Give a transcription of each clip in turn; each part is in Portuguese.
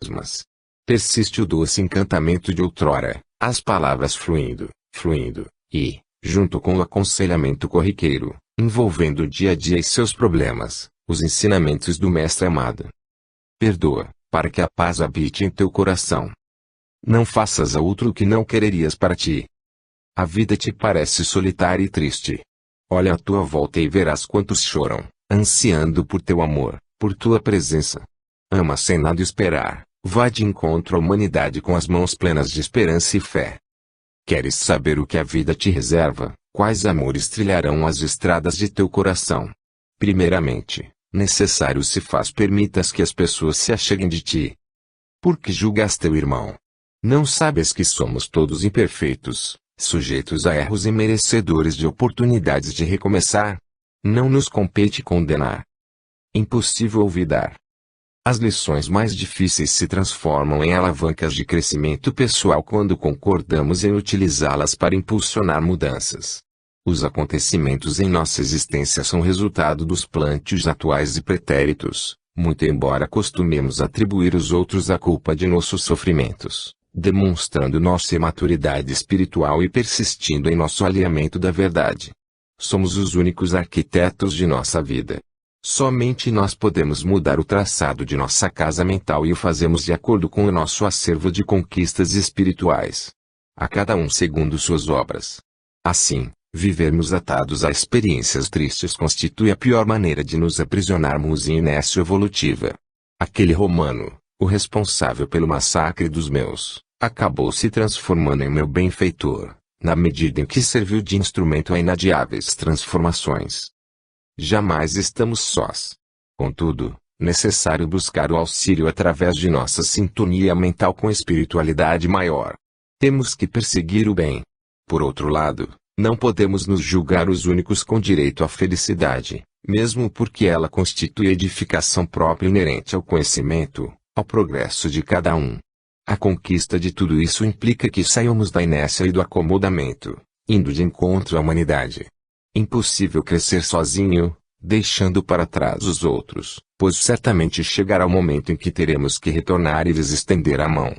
Mas persiste o doce encantamento de outrora, as palavras fluindo, e, junto com o aconselhamento corriqueiro, envolvendo o dia a dia e seus problemas, os ensinamentos do Mestre amado. Perdoa, para que a paz habite em teu coração. Não faças a outro o que não quererias para ti. A vida te parece solitária e triste. Olha à tua volta e verás quantos choram, ansiando por teu amor, por tua presença. Ama sem nada esperar, vá de encontro à humanidade com as mãos plenas de esperança e fé. Queres saber o que a vida te reserva? Quais amores trilharão as estradas de teu coração? Primeiramente, necessário se faz permitas que as pessoas se acheguem de ti. Por que julgas teu irmão? Não sabes que somos todos imperfeitos, sujeitos a erros e merecedores de oportunidades de recomeçar? Não nos compete condenar. Impossível olvidar. As lições mais difíceis se transformam em alavancas de crescimento pessoal quando concordamos em utilizá-las para impulsionar mudanças. Os acontecimentos em nossa existência são resultado dos plântios atuais e pretéritos, muito embora costumemos atribuir aos outros a culpa de nossos sofrimentos, demonstrando nossa imaturidade espiritual e persistindo em nosso alinhamento da verdade. Somos os únicos arquitetos de nossa vida. Somente nós podemos mudar o traçado de nossa casa mental e o fazemos de acordo com o nosso acervo de conquistas espirituais. A cada um segundo suas obras. Assim, vivermos atados a experiências tristes constitui a pior maneira de nos aprisionarmos em inércia evolutiva. Aquele romano, o responsável pelo massacre dos meus, acabou se transformando em meu benfeitor, na medida em que serviu de instrumento a inadiáveis transformações. Jamais estamos sós. Contudo, necessário buscar o auxílio através de nossa sintonia mental com a espiritualidade maior. Temos que perseguir o bem. Por outro lado, não podemos nos julgar os únicos com direito à felicidade, mesmo porque ela constitui edificação própria inerente ao conhecimento, ao progresso de cada um. A conquista de tudo isso implica que saiamos da inércia e do acomodamento, indo de encontro à humanidade. Impossível crescer sozinho, deixando para trás os outros, pois certamente chegará o momento em que teremos que retornar e lhes estender a mão.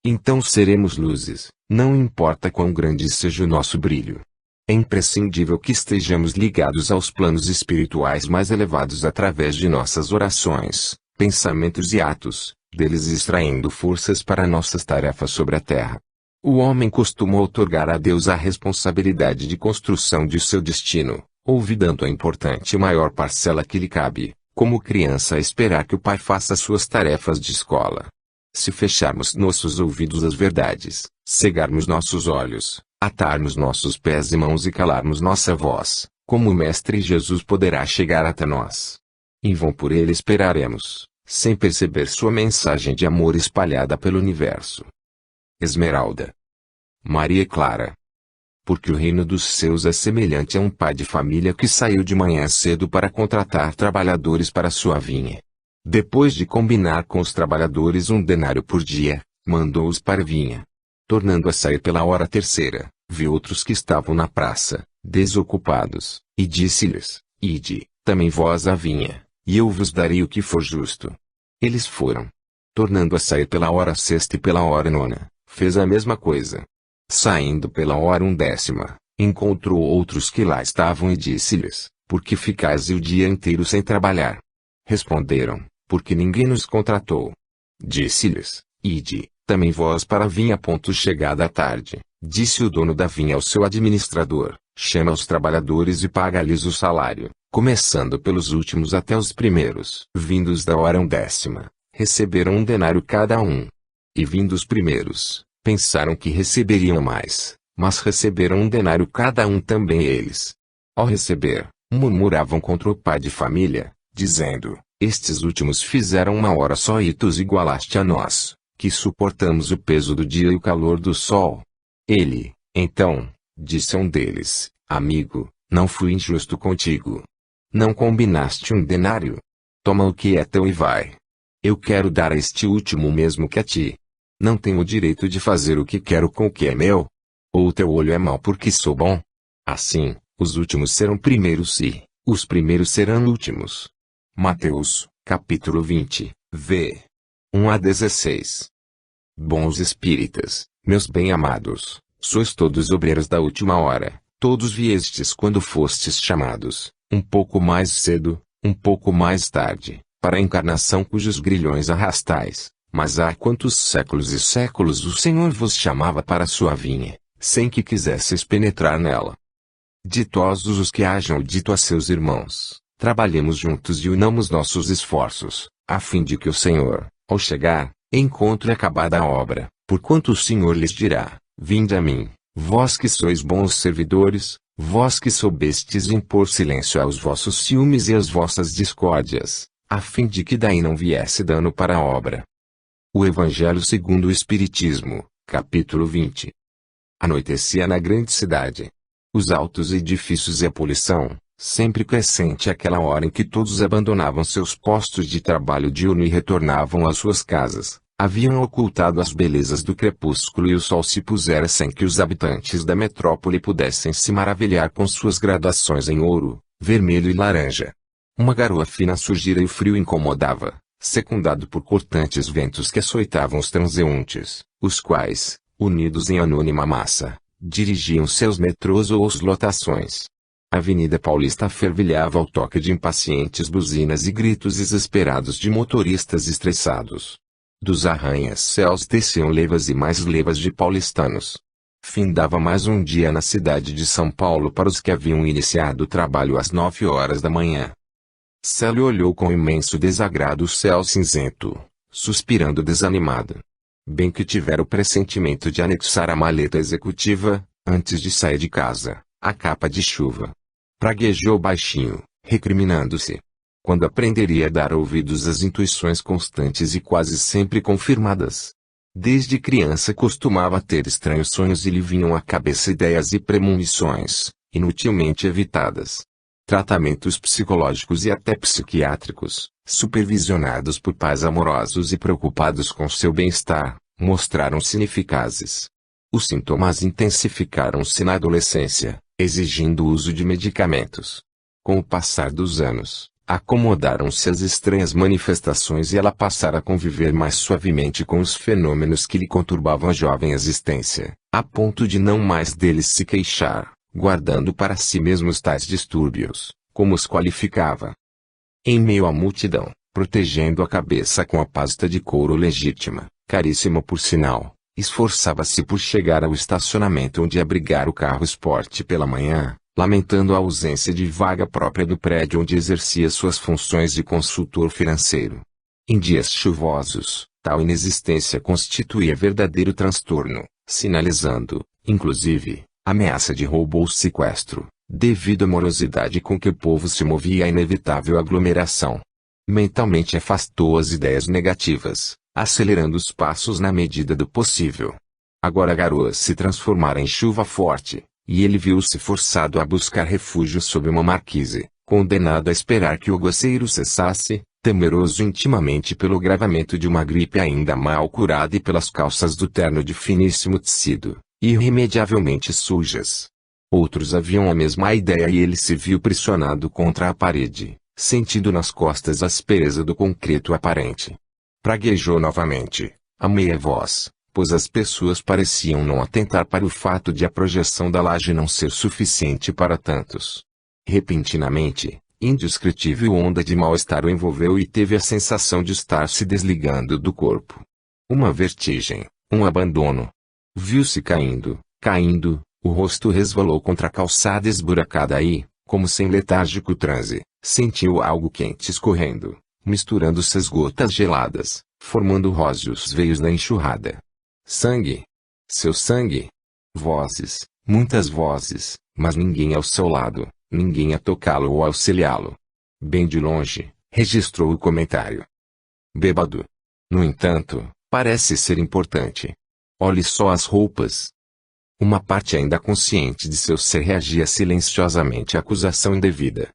Então seremos luzes, não importa quão grande seja o nosso brilho. É imprescindível que estejamos ligados aos planos espirituais mais elevados através de nossas orações, pensamentos e atos, deles extraindo forças para nossas tarefas sobre a terra. O homem costuma outorgar a Deus a responsabilidade de construção de seu destino, olvidando a importante maior parcela que lhe cabe, como criança a esperar que o pai faça suas tarefas de escola. Se fecharmos nossos ouvidos às verdades, cegarmos nossos olhos, atarmos nossos pés e mãos e calarmos nossa voz, como o Mestre Jesus poderá chegar até nós? Em vão por ele esperaremos, sem perceber sua mensagem de amor espalhada pelo universo. Esmeralda. Maria Clara. Porque o reino dos céus é semelhante a um pai de família que saiu de manhã cedo para contratar trabalhadores para sua vinha. Depois de combinar com os trabalhadores 1 denário por dia, mandou-os para a vinha. Tornando a sair pela hora terceira, viu outros que estavam na praça, desocupados, e disse-lhes: Ide, também vós à vinha, e eu vos darei o que for justo. Eles foram. Tornando a sair pela hora sexta e pela hora nona, fez a mesma coisa. Saindo pela hora 10ª, encontrou outros que lá estavam e disse-lhes: Por que ficais o dia inteiro sem trabalhar? Responderam: Porque ninguém nos contratou. Disse-lhes: Ide, também vós para a vinha. Chegada a tarde, disse o dono da vinha ao seu administrador: Chama os trabalhadores e paga-lhes o salário, começando pelos últimos até os primeiros. Vindos da hora 10ª, receberam 1 denário cada um. E vindo os primeiros, pensaram que receberiam mais, mas receberam 1 denário cada um também eles. Ao receber, murmuravam contra o pai de família, dizendo: Estes últimos fizeram 1 hora só e tu os igualaste a nós, que suportamos o peso do dia e o calor do sol. Ele, então, disse a um deles: Amigo, não fui injusto contigo. Não combinaste 1 denário? Toma o que é teu e vai. Eu quero dar a este último o mesmo que a ti. Não tenho o direito de fazer o que quero com o que é meu? Ou o teu olho é mau porque sou bom? Assim, os últimos serão primeiros e os primeiros serão últimos. Mateus, capítulo 20, v. 1 a 16. Bons espíritas, meus bem-amados, sois todos obreiros da última hora, todos viestes quando fostes chamados, um pouco mais cedo, um pouco mais tarde, para a encarnação cujos grilhões arrastais, mas há quantos séculos e séculos o Senhor vos chamava para a sua vinha, sem que quisesseis penetrar nela. Ditosos os que hajam dito a seus irmãos, trabalhemos juntos e unamos nossos esforços, a fim de que o Senhor, ao chegar, encontre acabada a obra, porquanto o Senhor lhes dirá, vinde a mim, vós que sois bons servidores, vós que soubestes impor silêncio aos vossos ciúmes e às vossas discórdias, a fim de que daí não viesse dano para a obra. O Evangelho segundo o Espiritismo, capítulo 20. Anoitecia na grande cidade. Os altos edifícios e a poluição, sempre crescente àquela hora em que todos abandonavam seus postos de trabalho diurno e retornavam às suas casas, haviam ocultado as belezas do crepúsculo e o sol se pusera sem que os habitantes da metrópole pudessem se maravilhar com suas gradações em ouro, vermelho e laranja. Uma garoa fina surgira e o frio incomodava, secundado por cortantes ventos que açoitavam os transeuntes, os quais, unidos em anônima massa, dirigiam seus metrôs ou as lotações. A Avenida Paulista fervilhava ao toque de impacientes buzinas e gritos desesperados de motoristas estressados. Dos arranha-céus desciam levas e mais levas de paulistanos. Findava mais um dia na cidade de São Paulo para os que haviam iniciado o trabalho às 9 horas da manhã. Célio olhou com imenso desagrado o céu cinzento, suspirando desanimado. Bem que tivera o pressentimento de anexar à maleta executiva, antes de sair de casa, a capa de chuva. Praguejou baixinho, recriminando-se. Quando aprenderia a dar ouvidos às intuições constantes e quase sempre confirmadas? Desde criança costumava ter estranhos sonhos e lhe vinham à cabeça ideias e premonições, inutilmente evitadas. Tratamentos psicológicos e até psiquiátricos, supervisionados por pais amorosos e preocupados com seu bem-estar, mostraram-se ineficazes. Os sintomas intensificaram-se na adolescência, exigindo o uso de medicamentos. Com o passar dos anos, acomodaram-se as estranhas manifestações e ela passara a conviver mais suavemente com os fenômenos que lhe conturbavam a jovem existência, a ponto de não mais deles se queixar, guardando para si mesmo os tais distúrbios, como os qualificava. Em meio à multidão, protegendo a cabeça com a pasta de couro legítima, caríssima por sinal, esforçava-se por chegar ao estacionamento onde abrigar o carro esporte pela manhã, lamentando a ausência de vaga própria do prédio onde exercia suas funções de consultor financeiro. Em dias chuvosos, tal inexistência constituía verdadeiro transtorno, sinalizando, inclusive, ameaça de roubo ou sequestro, devido à morosidade com que o povo se movia à inevitável aglomeração. Mentalmente afastou as ideias negativas, acelerando os passos na medida do possível. Agora a garoa se transformara em chuva forte, e ele viu-se forçado a buscar refúgio sob uma marquise, condenado a esperar que o aguaceiro cessasse, temeroso intimamente pelo agravamento de uma gripe ainda mal curada e pelas calças do terno de finíssimo tecido, irremediavelmente sujas. Outros haviam a mesma ideia e ele se viu pressionado contra a parede, sentindo nas costas a aspereza do concreto aparente. Praguejou novamente, a meia voz, pois as pessoas pareciam não atentar para o fato de a projeção da laje não ser suficiente para tantos. Repentinamente, indescritível onda de mal-estar o envolveu e teve a sensação de estar se desligando do corpo. Uma vertigem, um abandono. Viu-se caindo, o rosto resvalou contra a calçada esburacada e, como sem letárgico transe, sentiu algo quente escorrendo, misturando-se às gotas geladas, formando róseos veios na enxurrada. Sangue. Seu sangue. Vozes, muitas vozes, mas ninguém ao seu lado, ninguém a tocá-lo ou auxiliá-lo. Bem de longe, registrou o comentário. Bêbado. No entanto, parece ser importante. Olhe só as roupas. Uma parte ainda consciente de seu ser reagia silenciosamente à acusação indevida.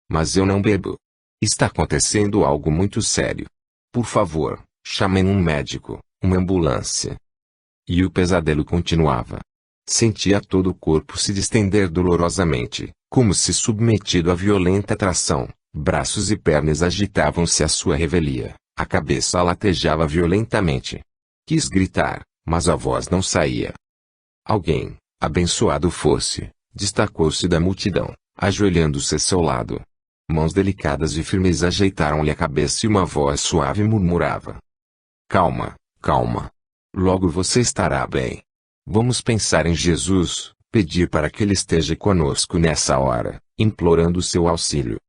Mas eu não bebo. Está acontecendo algo muito sério. Por favor, chamem um médico, uma ambulância. E o pesadelo continuava. Sentia todo o corpo se distender dolorosamente, como se submetido a violenta tração, braços e pernas agitavam-se à sua revelia, A cabeça latejava violentamente. Quis gritar, mas a voz não saía. Alguém, abençoado fosse, destacou-se da multidão, ajoelhando-se a seu lado. Mãos delicadas e firmes ajeitaram-lhe a cabeça e uma voz suave murmurava: calma, calma. Logo você estará bem. Vamos pensar em Jesus, pedir para que Ele esteja conosco nessa hora, implorando seu auxílio.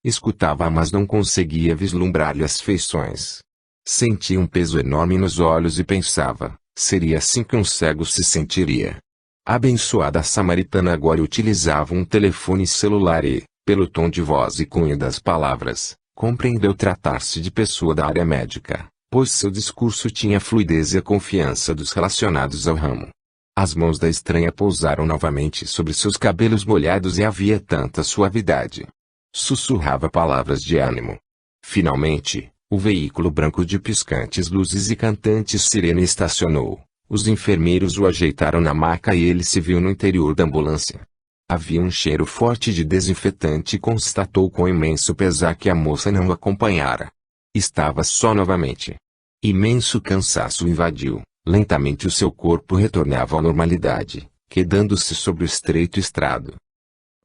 Escutava, mas não conseguia vislumbrar-lhe as feições. Sentia um peso enorme nos olhos e pensava, seria assim que um cego se sentiria. A abençoada samaritana agora utilizava um telefone celular e, pelo tom de voz e cunho das palavras, compreendeu tratar-se de pessoa da área médica, pois seu discurso tinha a fluidez e a confiança dos relacionados ao ramo. As mãos da estranha pousaram novamente sobre seus cabelos molhados e havia tanta suavidade. Sussurrava palavras de ânimo. Finalmente, o veículo branco de piscantes luzes e cantantes sirene estacionou. Os enfermeiros o ajeitaram na maca e ele se viu no interior da ambulância. Havia um cheiro forte de desinfetante e constatou com imenso pesar que a moça não o acompanhara. Estava só novamente. Imenso cansaço o invadiu. Lentamente o seu corpo retornava à normalidade, quedando-se sobre o estreito estrado.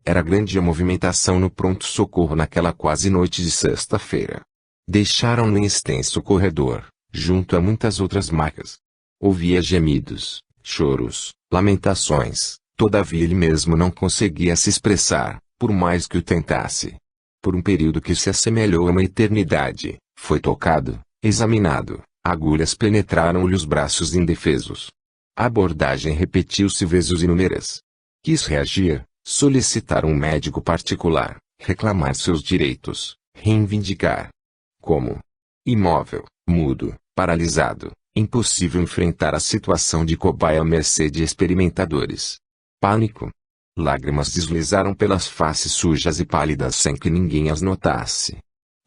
Era grande a movimentação no pronto-socorro naquela quase noite de sexta-feira. Deixaram-no em extenso corredor, junto a muitas outras macas. Ouvia gemidos, choros, lamentações, todavia ele mesmo não conseguia se expressar, por mais que o tentasse. Por um período que se assemelhou a uma eternidade, foi tocado, examinado, agulhas penetraram-lhe os braços indefesos. A abordagem repetiu-se vezes inúmeras. Quis reagir, solicitar um médico particular, reclamar seus direitos, reivindicar. Como? Imóvel, mudo, paralisado, impossível enfrentar a situação de cobaia à mercê de experimentadores. Pânico. Lágrimas deslizaram pelas faces sujas e pálidas sem que ninguém as notasse.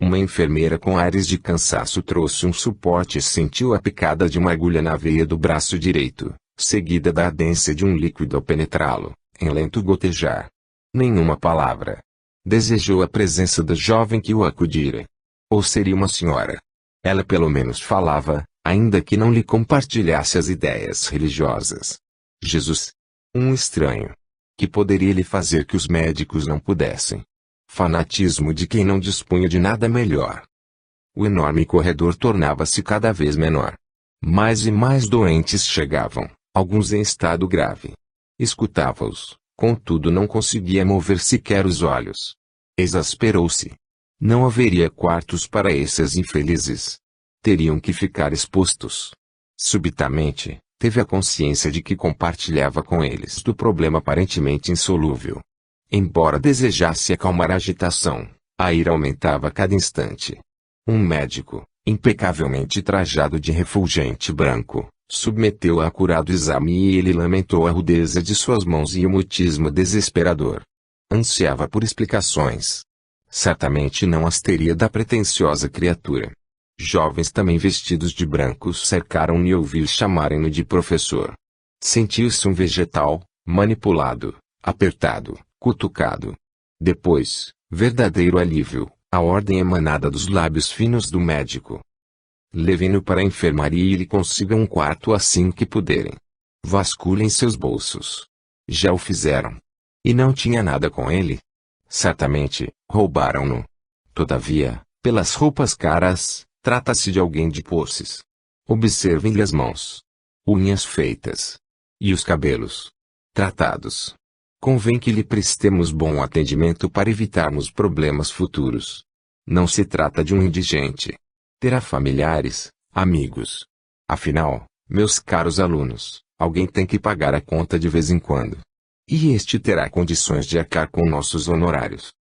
Uma enfermeira com ares de cansaço trouxe um suporte e sentiu a picada de uma agulha na veia do braço direito, seguida da ardência de um líquido ao penetrá-lo, em lento gotejar. Nenhuma palavra. Desejou a presença da jovem que o acudira. Ou seria uma senhora. Ela pelo menos falava, ainda que não lhe compartilhasse as ideias religiosas. Jesus. Um estranho. Que poderia lhe fazer que os médicos não pudessem? Fanatismo de quem não dispunha de nada melhor. O enorme corredor tornava-se cada vez menor. Mais e mais doentes chegavam, alguns em estado grave. Escutava-os, contudo não conseguia mover sequer os olhos. Exasperou-se. Não haveria quartos para esses infelizes. Teriam que ficar expostos. Subitamente, teve a consciência de que compartilhava com eles do problema aparentemente insolúvel. Embora desejasse acalmar a agitação, a ira aumentava a cada instante. Um médico, impecavelmente trajado de refulgente branco, submeteu-a a acurado exame e ele lamentou a rudeza de suas mãos e o mutismo desesperador. Ansiava por explicações. Certamente não as teria da pretensiosa criatura. Jovens também vestidos de branco cercaram-no e ouviu chamarem-no de professor. Sentiu-se um vegetal, manipulado, apertado, cutucado. Depois, verdadeiro alívio, a ordem emanada dos lábios finos do médico. Levem-no para a enfermaria e lhe consigam um quarto assim que puderem. Vasculhem seus bolsos. Já o fizeram. E não tinha nada com ele? Certamente, roubaram-no. Todavia, pelas roupas caras, trata-se de alguém de posses. Observem-lhe as mãos. Unhas feitas. E os cabelos. Tratados. Convém que lhe prestemos bom atendimento para evitarmos problemas futuros. Não se trata de um indigente. Terá familiares, amigos. Afinal, meus caros alunos, alguém tem que pagar a conta de vez em quando. E este terá condições de arcar com nossos honorários.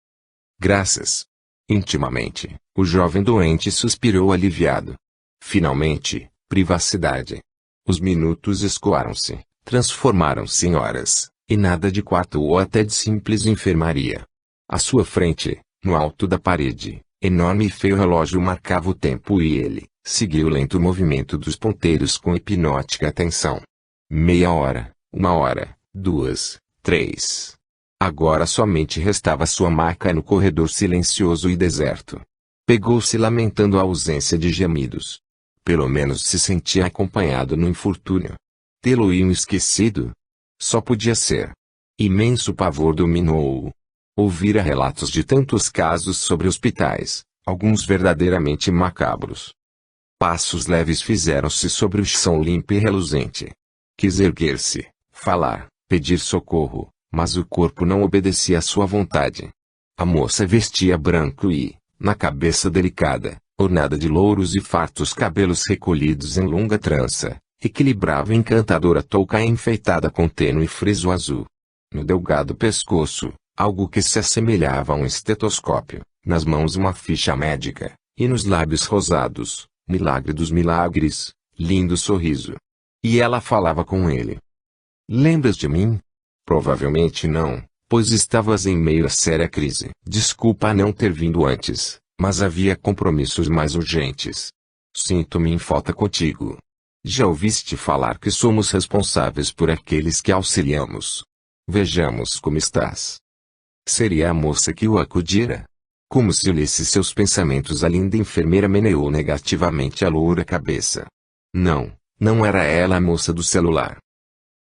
Graças. Intimamente, o jovem doente suspirou aliviado. Finalmente, privacidade. Os minutos escoaram-se, transformaram-se em horas, e nada de quarto ou até de simples enfermaria. À sua frente, no alto da parede, enorme e feio relógio marcava o tempo e ele seguiu o lento movimento dos ponteiros com hipnótica atenção. Meia hora, 1 hora, 2, 3. Agora somente restava sua maca no corredor silencioso e deserto. Pegou-se lamentando a ausência de gemidos. Pelo menos se sentia acompanhado no infortúnio. Tê-lo-iam esquecido? Só podia ser. Imenso pavor dominou-o. Ouvira relatos de tantos casos sobre hospitais, alguns verdadeiramente macabros. Passos leves fizeram-se sobre o chão limpo e reluzente. Quis erguer-se, falar, pedir socorro, mas o corpo não obedecia à sua vontade. A moça vestia branco e, na cabeça delicada, ornada de louros e fartos cabelos recolhidos em longa trança, equilibrava encantadora touca enfeitada com tênue friso azul. No delgado pescoço, algo que se assemelhava a um estetoscópio, nas mãos uma ficha médica, e nos lábios rosados, milagre dos milagres, lindo sorriso. E ela falava com ele. Lembras de mim? Provavelmente não, pois estavas em meio a séria crise. Desculpa não ter vindo antes, mas havia compromissos mais urgentes. Sinto-me em falta contigo. Já ouviste falar que somos responsáveis por aqueles que auxiliamos. Vejamos como estás. Seria a moça que o acudira? Como se lesse seus pensamentos, a linda enfermeira meneou negativamente a loura cabeça. Não, não era ela a moça do celular.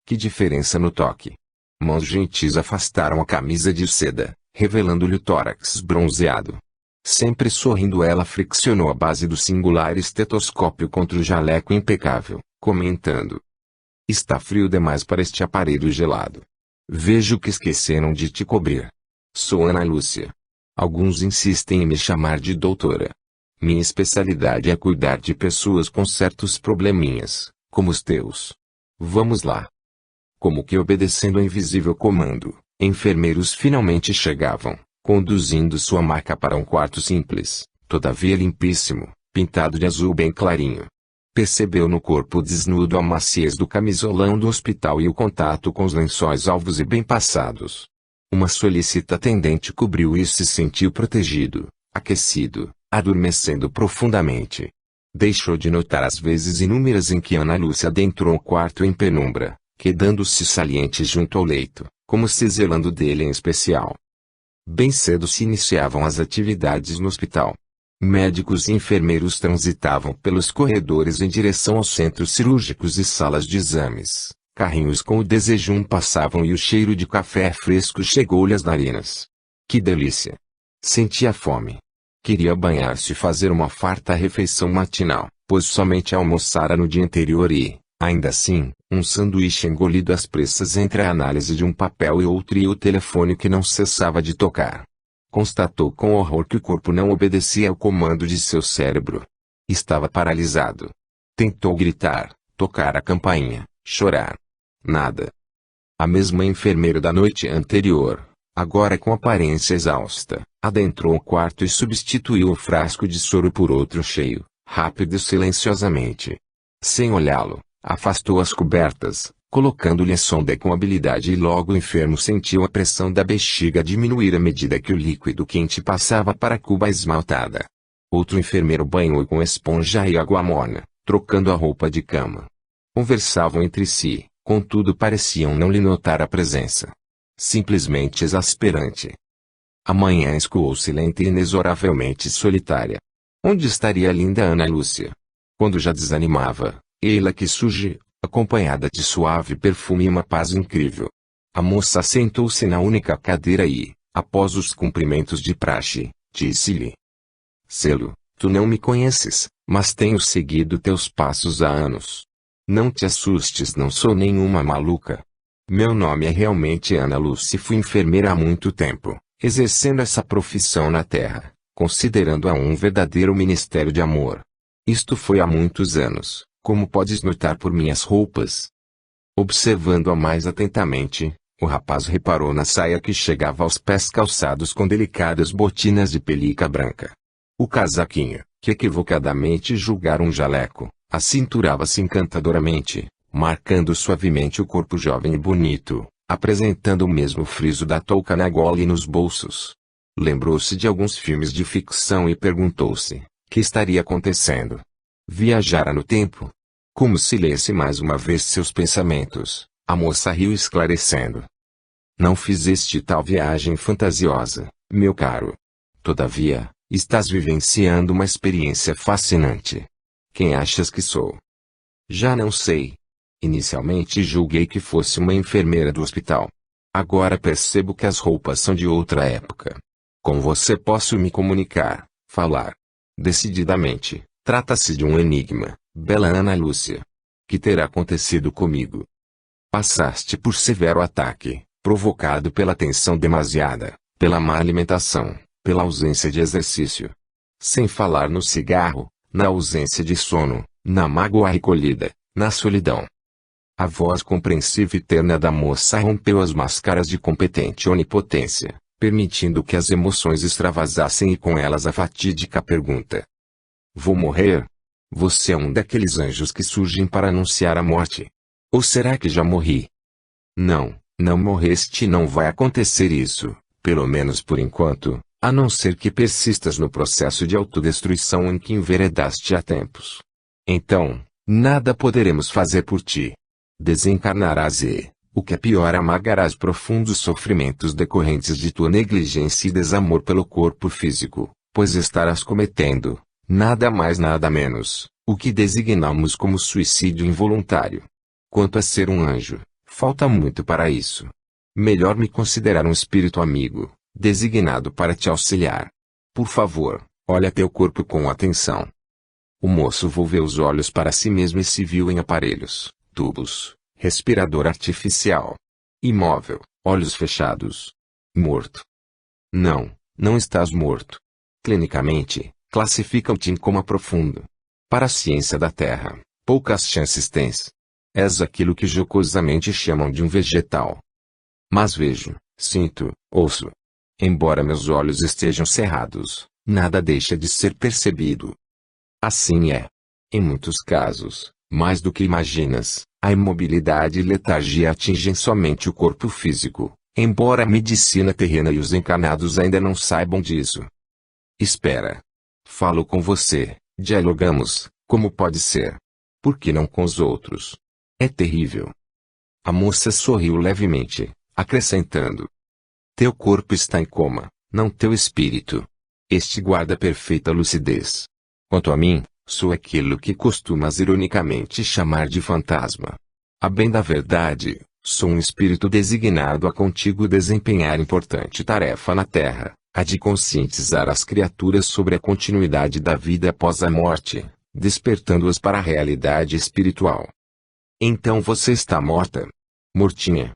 Que diferença no toque. Mãos gentis afastaram a camisa de seda, revelando-lhe o tórax bronzeado. Sempre sorrindo, ela friccionou a base do singular estetoscópio contra o jaleco impecável, comentando. Está frio demais para este aparelho gelado. Vejo que esqueceram de te cobrir. Sou Ana Lúcia. Alguns insistem em me chamar de doutora. Minha especialidade é cuidar de pessoas com certos probleminhas, como os teus. Vamos lá. Como que obedecendo ao invisível comando, enfermeiros finalmente chegavam, conduzindo sua maca para um quarto simples, todavia limpíssimo, pintado de azul bem clarinho. Percebeu no corpo desnudo a maciez do camisolão do hospital e o contato com os lençóis alvos e bem passados. Uma solícita atendente cobriu-o e se sentiu protegido, aquecido, adormecendo profundamente. Deixou de notar as vezes inúmeras em que Ana Lúcia adentrou o quarto em penumbra, quedando-se saliente junto ao leito, como se zelando dele em especial. Bem cedo se iniciavam as atividades no hospital. Médicos e enfermeiros transitavam pelos corredores em direção aos centros cirúrgicos e salas de exames. Carrinhos com o desejum passavam e o cheiro de café fresco chegou-lhe às narinas. Que delícia! Sentia fome. Queria banhar-se e fazer uma farta refeição matinal, pois somente almoçara no dia anterior e, ainda assim, um sanduíche engolido às pressas entre a análise de um papel e outro e o telefone que não cessava de tocar. Constatou com horror que o corpo não obedecia ao comando de seu cérebro. Estava paralisado. Tentou gritar, tocar a campainha, chorar. Nada. A mesma enfermeira da noite anterior, agora com aparência exausta, adentrou o quarto e substituiu o frasco de soro por outro cheio, rápido e silenciosamente. Sem olhá-lo, afastou as cobertas, colocando-lhe a sonda com habilidade e logo o enfermo sentiu a pressão da bexiga diminuir à medida que o líquido quente passava para a cuba esmaltada. Outro enfermeiro banhou com esponja e água morna, trocando a roupa de cama. Conversavam entre si, contudo pareciam não lhe notar a presença. Simplesmente exasperante. A manhã escoou-se lenta e inexoravelmente solitária. Onde estaria a linda Ana Lúcia? Quando já desanimava, eis-la que surge, acompanhada de suave perfume e uma paz incrível. A moça sentou-se na única cadeira e, após os cumprimentos de praxe, disse-lhe. Selo, tu não me conheces, mas tenho seguido teus passos há anos. Não te assustes, não sou nenhuma maluca. Meu nome é realmente Ana Lúcia e fui enfermeira há muito tempo, exercendo essa profissão na Terra, considerando-a um verdadeiro ministério de amor. Isto foi há muitos anos, como podes notar por minhas roupas. Observando-a mais atentamente, o rapaz reparou na saia que chegava aos pés calçados com delicadas botinas de pelica branca. O casaquinho, que equivocadamente julgara um jaleco, acinturava-se encantadoramente, marcando suavemente o corpo jovem e bonito, apresentando o mesmo friso da touca na gola e nos bolsos. Lembrou-se de alguns filmes de ficção e perguntou-se, que estaria acontecendo? Viajara no tempo? Como se lesse mais uma vez seus pensamentos, a moça riu esclarecendo. Não fizeste tal viagem fantasiosa, meu caro. Todavia, Estás vivenciando uma experiência fascinante. Quem achas que sou? Já não sei. Inicialmente julguei que fosse uma enfermeira do hospital. Agora percebo que as roupas são de outra época. Com você posso me comunicar, falar. Decididamente, trata-se de um enigma, bela Ana Lúcia. Que terá acontecido comigo? Passaste por severo ataque, provocado pela tensão demasiada, pela má alimentação, pela ausência de exercício. Sem falar no cigarro, na ausência de sono, na mágoa recolhida, na solidão. A voz compreensiva e terna da moça rompeu as máscaras de competente onipotência, permitindo que as emoções extravasassem e com elas a fatídica pergunta. Vou morrer? Você é um daqueles anjos que surgem para anunciar a morte? Ou será que já morri? Não, não morreste e não vai acontecer isso, pelo menos por enquanto, a não ser que persistas no processo de autodestruição em que enveredaste há tempos. Então, nada poderemos fazer por ti. Desencarnarás e, o que é pior, amargarás profundos sofrimentos decorrentes de tua negligência e desamor pelo corpo físico, pois estarás cometendo, nada mais nada menos, o que designamos como suicídio involuntário. Quanto a ser um anjo, falta muito para isso. Melhor me considerar um espírito amigo, designado para te auxiliar. Por favor, olha teu corpo com atenção. O moço volveu os olhos para si mesmo e se viu em aparelhos, tubos, respirador artificial. Imóvel, olhos fechados. Morto. Não, não estás morto. Clinicamente, classificam-te em coma profundo. Para a ciência da Terra, poucas chances tens. És aquilo que jocosamente chamam de um vegetal. Mas vejo, sinto, ouço. Embora meus olhos estejam cerrados, nada deixa de ser percebido. Assim é. Em muitos casos, mais do que imaginas, a imobilidade e letargia atingem somente o corpo físico, embora a medicina terrena e os encarnados ainda não saibam disso. Espera. Falo com você, dialogamos, como pode ser? Por que não com os outros? É terrível. A moça sorriu levemente, acrescentando. Teu corpo está em coma, não teu espírito. Este guarda perfeita lucidez. Quanto a mim, sou aquilo que costumas ironicamente chamar de fantasma. A bem da verdade, sou um espírito designado a contigo desempenhar importante tarefa na Terra, a de conscientizar as criaturas sobre a continuidade da vida após a morte, despertando-as para a realidade espiritual. Então você está morta? Mortinha?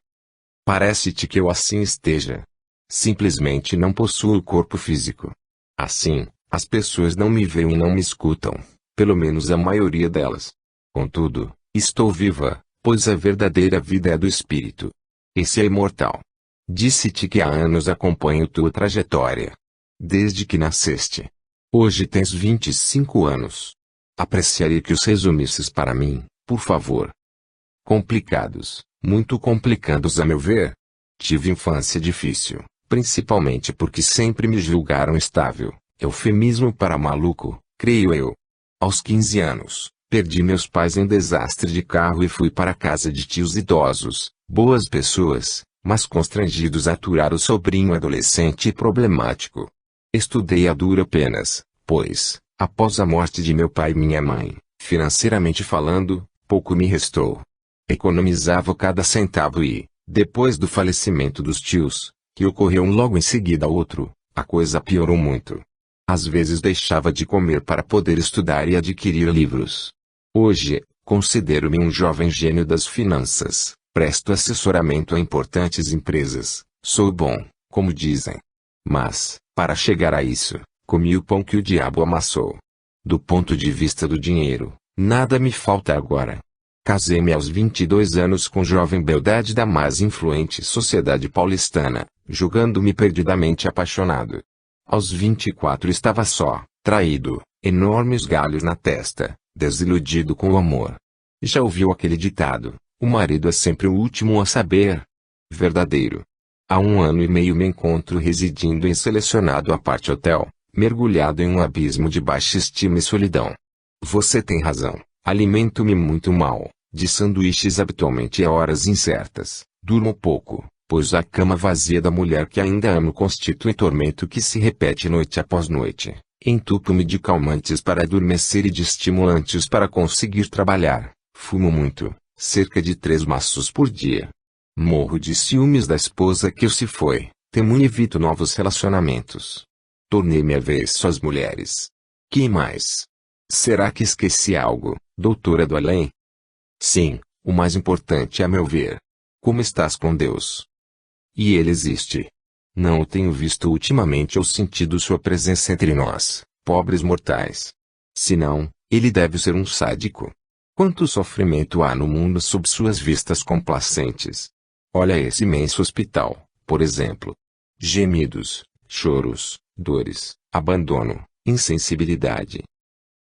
Parece-te que eu assim esteja. Simplesmente não possuo o corpo físico. Assim, as pessoas não me veem e não me escutam, pelo menos a maioria delas. Contudo, estou viva, pois a verdadeira vida é do espírito. Esse é imortal. Disse-te que há anos acompanho tua trajetória. Desde que nasceste. Hoje tens 25 anos. Apreciaria que os resumisses para mim, por favor. Complicados, muito complicados a meu ver. Tive infância difícil, principalmente porque sempre me julgaram estável, eufemismo para maluco, creio eu. Aos 15 anos, perdi meus pais em desastre de carro e fui para a casa de tios idosos, boas pessoas, mas constrangidos a aturar o sobrinho adolescente e problemático. Estudei a duras penas, pois, após a morte de meu pai e minha mãe, financeiramente falando, pouco me restou. Economizava cada centavo e, depois do falecimento dos tios, que ocorreu um logo em seguida ao outro, a coisa piorou muito. Às vezes deixava de comer para poder estudar e adquirir livros. Hoje, considero-me um jovem gênio das finanças, presto assessoramento a importantes empresas, sou bom, como dizem. Mas, para chegar a isso, comi o pão que o diabo amassou. Do ponto de vista do dinheiro, nada me falta agora. Casei-me aos 22 anos com jovem beldade da mais influente sociedade paulistana, julgando-me perdidamente apaixonado. Aos 24 estava só, traído, enormes galhos na testa, desiludido com o amor. Já ouviu aquele ditado, o marido é sempre o último a saber? Verdadeiro. Há 1 ano e meio me encontro residindo em selecionado apart hotel, mergulhado em um abismo de baixa estima e solidão. Você tem razão, alimento-me muito mal. De sanduíches habitualmente a horas incertas, durmo pouco, pois a cama vazia da mulher que ainda amo constitui tormento que se repete noite após noite, Entupo-me de calmantes para adormecer e de estimulantes para conseguir trabalhar. Fumo muito, cerca de 3 maços por dia. Morro de ciúmes da esposa que se foi. Temo e evito novos relacionamentos. Tornei-me avesso às mulheres. Que mais? Será que esqueci algo, doutora do além? Sim, o mais importante a meu ver. Como estás com Deus? E ele existe? Não o tenho visto ultimamente ou sentido sua presença entre nós, pobres mortais. Se não, ele deve ser um sádico. Quanto sofrimento há no mundo sob suas vistas complacentes. Olha esse imenso hospital, por exemplo. Gemidos, choros, dores, abandono, insensibilidade.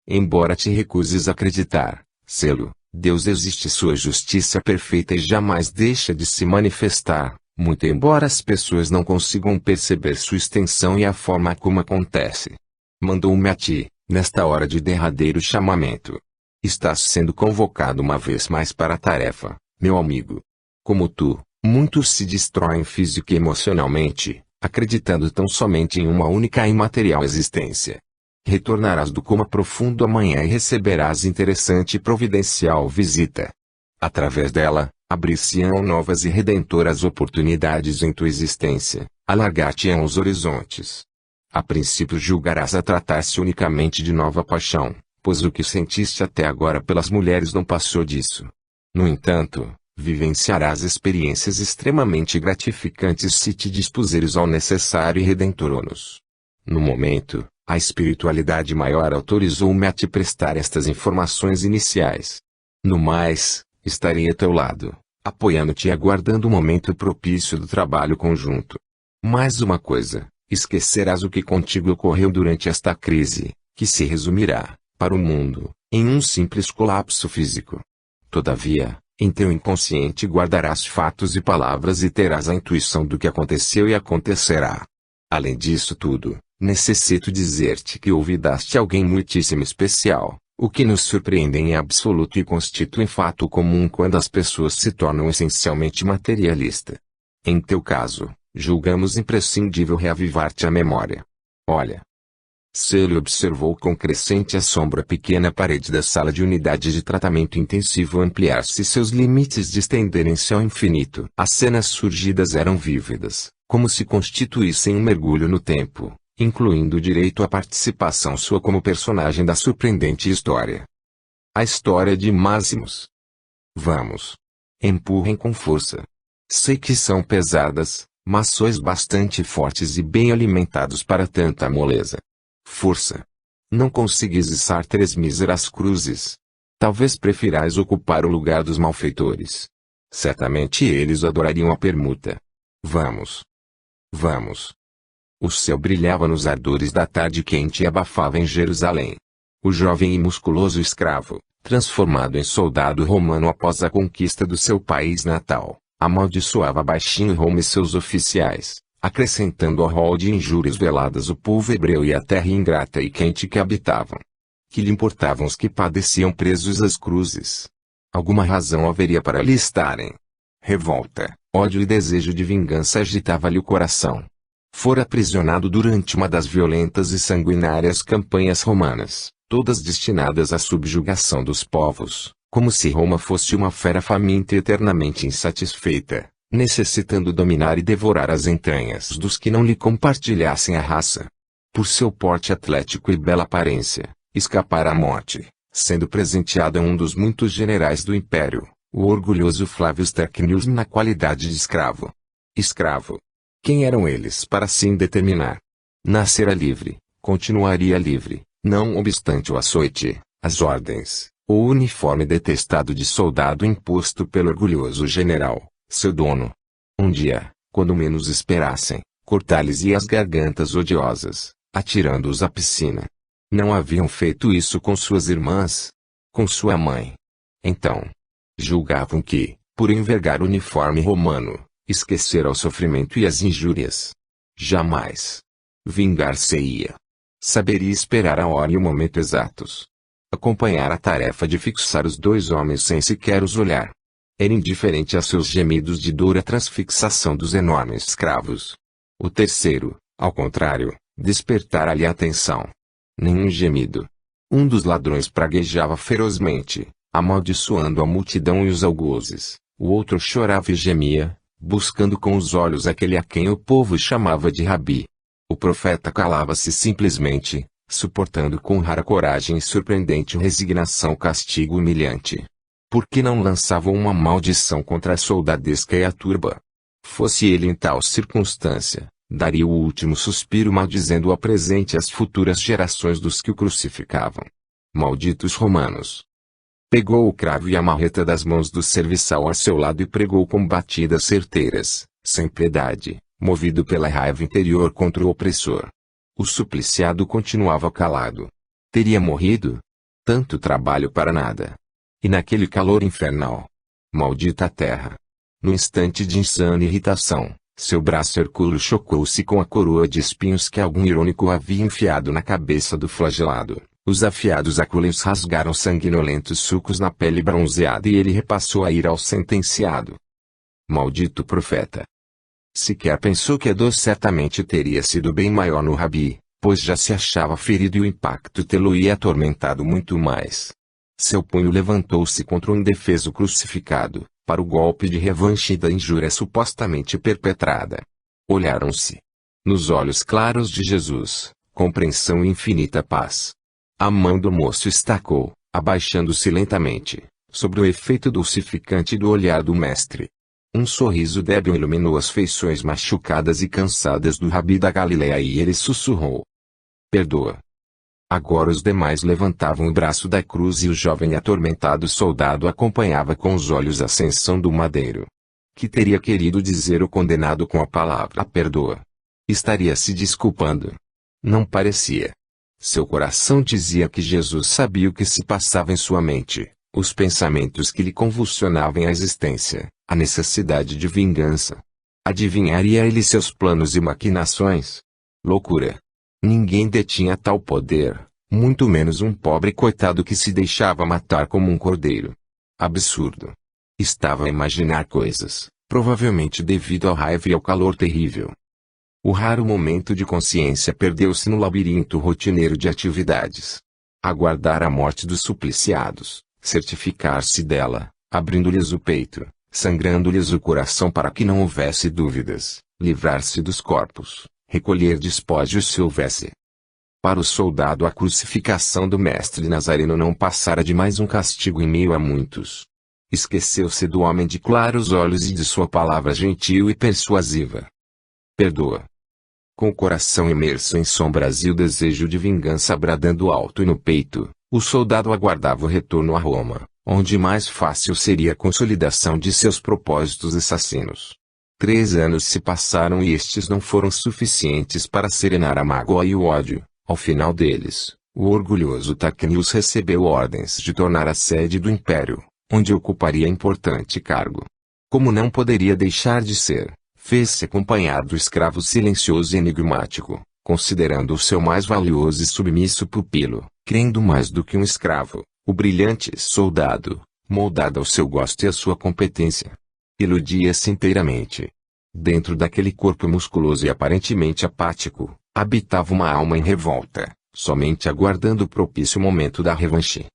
Embora te recuses a acreditar, selo, Deus existe, sua justiça perfeita e jamais deixa de se manifestar, muito embora as pessoas não consigam perceber sua extensão e a forma como acontece. Mandou-me a ti, nesta hora de derradeiro chamamento. Estás sendo convocado uma vez mais para a tarefa, meu amigo. Como tu, muitos se destroem física e emocionalmente, acreditando tão somente em uma única e imaterial existência. Retornarás do coma profundo amanhã e receberás interessante e providencial visita. Através dela, abrir-se-ão novas e redentoras oportunidades em tua existência, alargar-te-ão os horizontes. A princípio julgarás a tratar-se unicamente de nova paixão, pois o que sentiste até agora pelas mulheres não passou disso. No entanto, vivenciarás experiências extremamente gratificantes se te dispuseres ao necessário e redentor ônus. No momento, a espiritualidade maior autorizou-me a te prestar estas informações iniciais. No mais, estarei a teu lado, apoiando-te e aguardando o momento propício do trabalho conjunto. Mais uma coisa, esquecerás o que contigo ocorreu durante esta crise, que se resumirá, para o mundo, em um simples colapso físico. Todavia, em teu inconsciente guardarás fatos e palavras e terás a intuição do que aconteceu e acontecerá. Além disso tudo, necessito dizer-te que ouvidaste alguém muitíssimo especial, o que nos surpreende em absoluto e constitui fato comum quando as pessoas se tornam essencialmente materialista. Em teu caso, julgamos imprescindível reavivar-te a memória. Olha. Cele observou com crescente assombro a pequena parede da sala de unidade de tratamento intensivo ampliar-se e seus limites distenderem-se ao infinito. As cenas surgidas eram vívidas, como se constituíssem um mergulho no tempo, incluindo o direito à participação sua como personagem da surpreendente história. A história de Máximos. Vamos. Empurrem com força. Sei que são pesadas, mas sois bastante fortes e bem alimentados para tanta moleza. Força. Não conseguis içar 3 míseras cruzes. Talvez prefirais ocupar o lugar dos malfeitores. Certamente eles adorariam a permuta. Vamos. Vamos. O céu brilhava nos ardores da tarde quente e abafava em Jerusalém. O jovem e musculoso escravo, transformado em soldado romano após a conquista do seu país natal, amaldiçoava baixinho Roma e seus oficiais, acrescentando ao rol de injúrias veladas o povo hebreu e a terra ingrata e quente que habitavam. Que lhe importavam os que padeciam presos às cruzes? Alguma razão haveria para lhe estarem. Revolta, ódio e desejo de vingança agitava-lhe o coração. Fora aprisionado durante uma das violentas e sanguinárias campanhas romanas, todas destinadas à subjugação dos povos, como se Roma fosse uma fera faminta e eternamente insatisfeita, necessitando dominar e devorar as entranhas dos que não lhe compartilhassem a raça. Por seu porte atlético e bela aparência, escapara à morte, sendo presenteado a um dos muitos generais do império, o orgulhoso Flávio Tarquinius na qualidade de escravo. Escravo. Quem eram eles para assim determinar? Nascera livre, continuaria livre, não obstante o açoite, as ordens, o uniforme detestado de soldado imposto pelo orgulhoso general, seu dono. Um dia, quando menos esperassem, cortar-lhes-ia as gargantas odiosas, atirando-os à piscina. Não haviam feito isso com suas irmãs? Com sua mãe? Então, julgavam que, por envergar o uniforme romano, esquecera o sofrimento e as injúrias. Jamais. Vingar-se-ia. Saberia esperar a hora e o momento exatos. Acompanhar a tarefa de fixar os 2 homens sem sequer os olhar. Era indiferente a seus gemidos de dor a transfixação dos enormes escravos. O terceiro, ao contrário, despertara-lhe a atenção. nenhum gemido. Um dos ladrões praguejava ferozmente, amaldiçoando a multidão e os algozes. O outro chorava e gemia, buscando com os olhos aquele a quem o povo chamava de Rabi. O profeta calava-se simplesmente, suportando com rara coragem e surpreendente resignação o castigo humilhante. Por que não lançavam uma maldição contra a soldadesca e a turba? Fosse ele em tal circunstância, daria o último suspiro maldizendo a presente e as futuras gerações dos que o crucificavam. Malditos romanos! Pegou o cravo e a marreta das mãos do serviçal a seu lado e pregou com batidas certeiras, sem piedade, movido pela raiva interior contra o opressor. O supliciado continuava calado. Teria morrido? Tanto trabalho para nada. E naquele calor infernal. Maldita terra! No instante de insana irritação, seu braço hercúleo chocou-se com a coroa de espinhos que algum irônico havia enfiado na cabeça do flagelado. Os afiados aculeus rasgaram sanguinolentos sulcos na pele bronzeada e ele repassou a ira ao sentenciado. Maldito profeta! Sequer pensou que a dor certamente teria sido bem maior no Rabi, pois já se achava ferido e o impacto tê-lo-ia atormentado muito mais. Seu punho levantou-se contra o indefeso crucificado, para o golpe de revanche da injúria supostamente perpetrada. Olharam-se. Nos olhos claros de Jesus, compreensão e infinita paz. A mão do moço estacou, abaixando-se lentamente, sobre o efeito dulcificante do olhar do mestre. Um sorriso débil iluminou as feições machucadas e cansadas do Rabi da Galileia e ele sussurrou: Perdoa. Agora os demais levantavam o braço da cruz e o jovem atormentado soldado acompanhava com os olhos a ascensão do madeiro. Que teria querido dizer o condenado com a palavra perdoa? Estaria se desculpando? Não parecia. Seu coração dizia que Jesus sabia o que se passava em sua mente, os pensamentos que lhe convulsionavam a existência, a necessidade de vingança. Adivinharia ele seus planos e maquinações? Loucura! Ninguém detinha tal poder, muito menos um pobre coitado que se deixava matar como um cordeiro. Absurdo! Estava a imaginar coisas, provavelmente devido à raiva e ao calor terrível. O raro momento de consciência perdeu-se no labirinto rotineiro de atividades. Aguardar a morte dos supliciados, certificar-se dela, abrindo-lhes o peito, sangrando-lhes o coração para que não houvesse dúvidas, livrar-se dos corpos, recolher despojos se houvesse. Para o soldado a crucificação do mestre Nazareno não passara de mais um castigo em meio a muitos. Esqueceu-se do homem de claros olhos e de sua palavra gentil e persuasiva. Perdoa. Com o coração imerso em sombras e o desejo de vingança bradando alto e no peito, o soldado aguardava o retorno a Roma, onde mais fácil seria a consolidação de seus propósitos assassinos. 3 anos se passaram e estes não foram suficientes para serenar a mágoa e o ódio. Ao final deles, o orgulhoso Tacnius recebeu ordens de tornar a sede do império, onde ocuparia importante cargo. Como não poderia deixar de ser, fez-se acompanhar do escravo silencioso e enigmático, considerando o seu mais valioso e submisso pupilo, crendo mais do que um escravo, o brilhante soldado, moldado ao seu gosto e à sua competência. Iludia-se inteiramente. Dentro daquele corpo musculoso e aparentemente apático, habitava uma alma em revolta, somente aguardando o propício momento da revanche.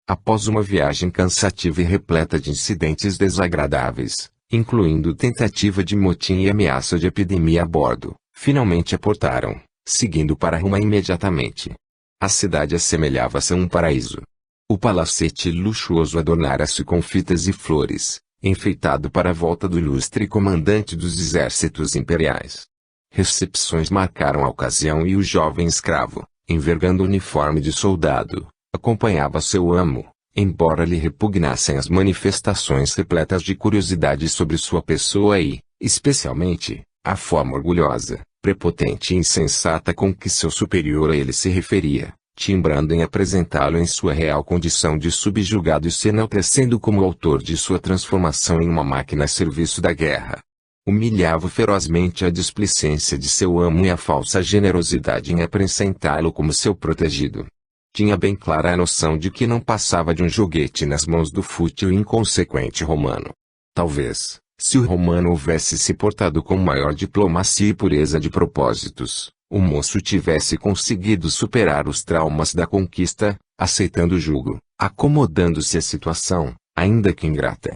Após uma viagem cansativa e repleta de incidentes desagradáveis, incluindo tentativa de motim e ameaça de epidemia a bordo, finalmente aportaram, seguindo para Roma imediatamente. A cidade assemelhava-se a um paraíso. O palacete luxuoso adornara-se com fitas e flores, enfeitado para a volta do ilustre comandante dos exércitos imperiais. Recepções marcaram a ocasião e o jovem escravo, envergando o uniforme de soldado, acompanhava seu amo, embora lhe repugnassem as manifestações repletas de curiosidade sobre sua pessoa e, especialmente, a forma orgulhosa, prepotente e insensata com que seu superior a ele se referia, timbrando em apresentá-lo em sua real condição de subjugado e se enaltecendo como autor de sua transformação em uma máquina a serviço da guerra. Humilhava ferozmente a displicência de seu amo e a falsa generosidade em apresentá-lo como seu protegido. Tinha bem clara a noção de que não passava de um joguete nas mãos do fútil e inconsequente romano. Talvez, se o romano houvesse se portado com maior diplomacia e pureza de propósitos, o moço tivesse conseguido superar os traumas da conquista, aceitando o jugo, acomodando-se à situação, ainda que ingrata.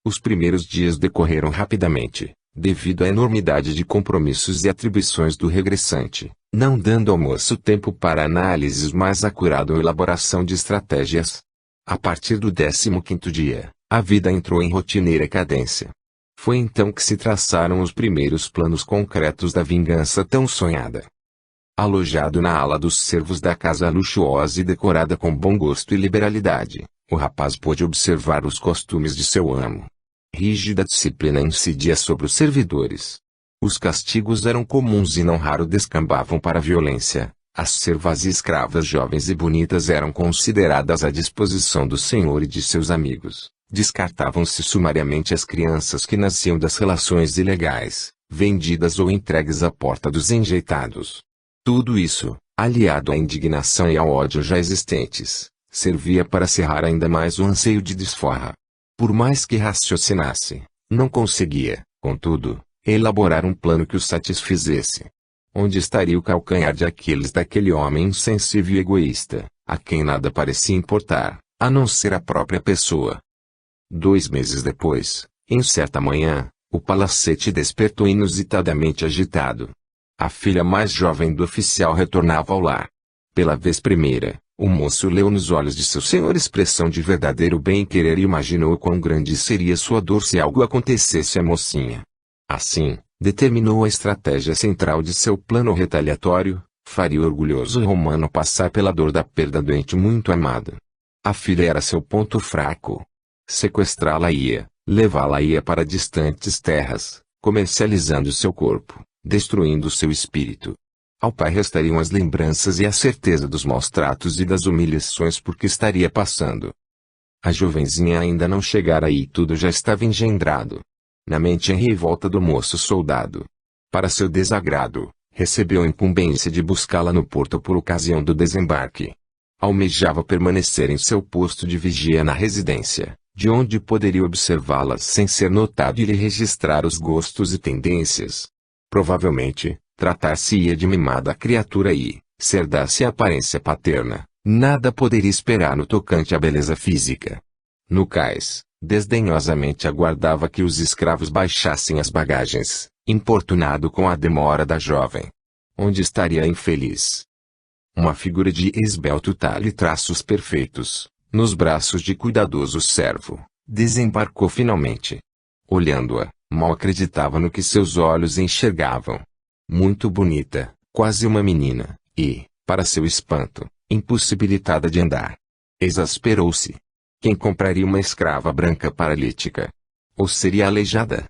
Os primeiros dias decorreram rapidamente, devido à enormidade de compromissos e atribuições do regressante, não dando ao moço tempo para análises mais acurada ou elaboração de estratégias. A partir do 15º dia, a vida entrou em rotineira cadência. Foi então que se traçaram os primeiros planos concretos da vingança tão sonhada. Alojado na ala dos servos da casa luxuosa e decorada com bom gosto e liberalidade, o rapaz pôde observar os costumes de seu amo. Rígida disciplina incidia sobre os servidores. Os castigos eram comuns e não raro descambavam para a violência. As servas e escravas jovens e bonitas eram consideradas à disposição do senhor e de seus amigos. Descartavam-se sumariamente as crianças que nasciam das relações ilegais, vendidas ou entregues à porta dos enjeitados. Tudo isso, aliado à indignação e ao ódio já existentes, servia para cerrar ainda mais o anseio de desforra. Por mais que raciocinasse, não conseguia, contudo, elaborar um plano que o satisfizesse. Onde estaria o calcanhar de Aquiles daquele homem insensível e egoísta, a quem nada parecia importar, a não ser a própria pessoa? 2 meses depois, em certa manhã, o palacete despertou inusitadamente agitado. A filha mais jovem do oficial retornava ao lar. Pela vez primeira, o moço leu nos olhos de seu senhor expressão de verdadeiro bem-querer e imaginou quão grande seria sua dor se algo acontecesse à mocinha. Assim, determinou a estratégia central de seu plano retaliatório: faria o orgulhoso romano passar pela dor da perda do ente muito amado. A filha era seu ponto fraco. Sequestrá-la-ia, levá-la-ia para distantes terras, comercializando seu corpo, destruindo seu espírito. Ao pai restariam as lembranças e a certeza dos maus tratos e das humilhações por que estaria passando. A jovenzinha ainda não chegara e tudo já estava engendrado na mente em revolta do moço soldado. Para seu desagrado, recebeu a incumbência de buscá-la no porto por ocasião do desembarque. Almejava permanecer em seu posto de vigia na residência, de onde poderia observá-la sem ser notado e lhe registrar os gostos e tendências. Provavelmente, tratar-se-ia de mimada criatura e, se herdasse a aparência paterna, nada poderia esperar no tocante à beleza física. No cais, desdenhosamente aguardava que os escravos baixassem as bagagens, importunado com a demora da jovem. Onde estaria a infeliz? Uma figura de esbelto talhe e traços perfeitos, nos braços de cuidadoso servo, desembarcou finalmente. Olhando-a, mal acreditava no que seus olhos enxergavam. Muito bonita, quase uma menina, e, para seu espanto, impossibilitada de andar. Exasperou-se. Quem compraria uma escrava branca paralítica? Ou seria aleijada?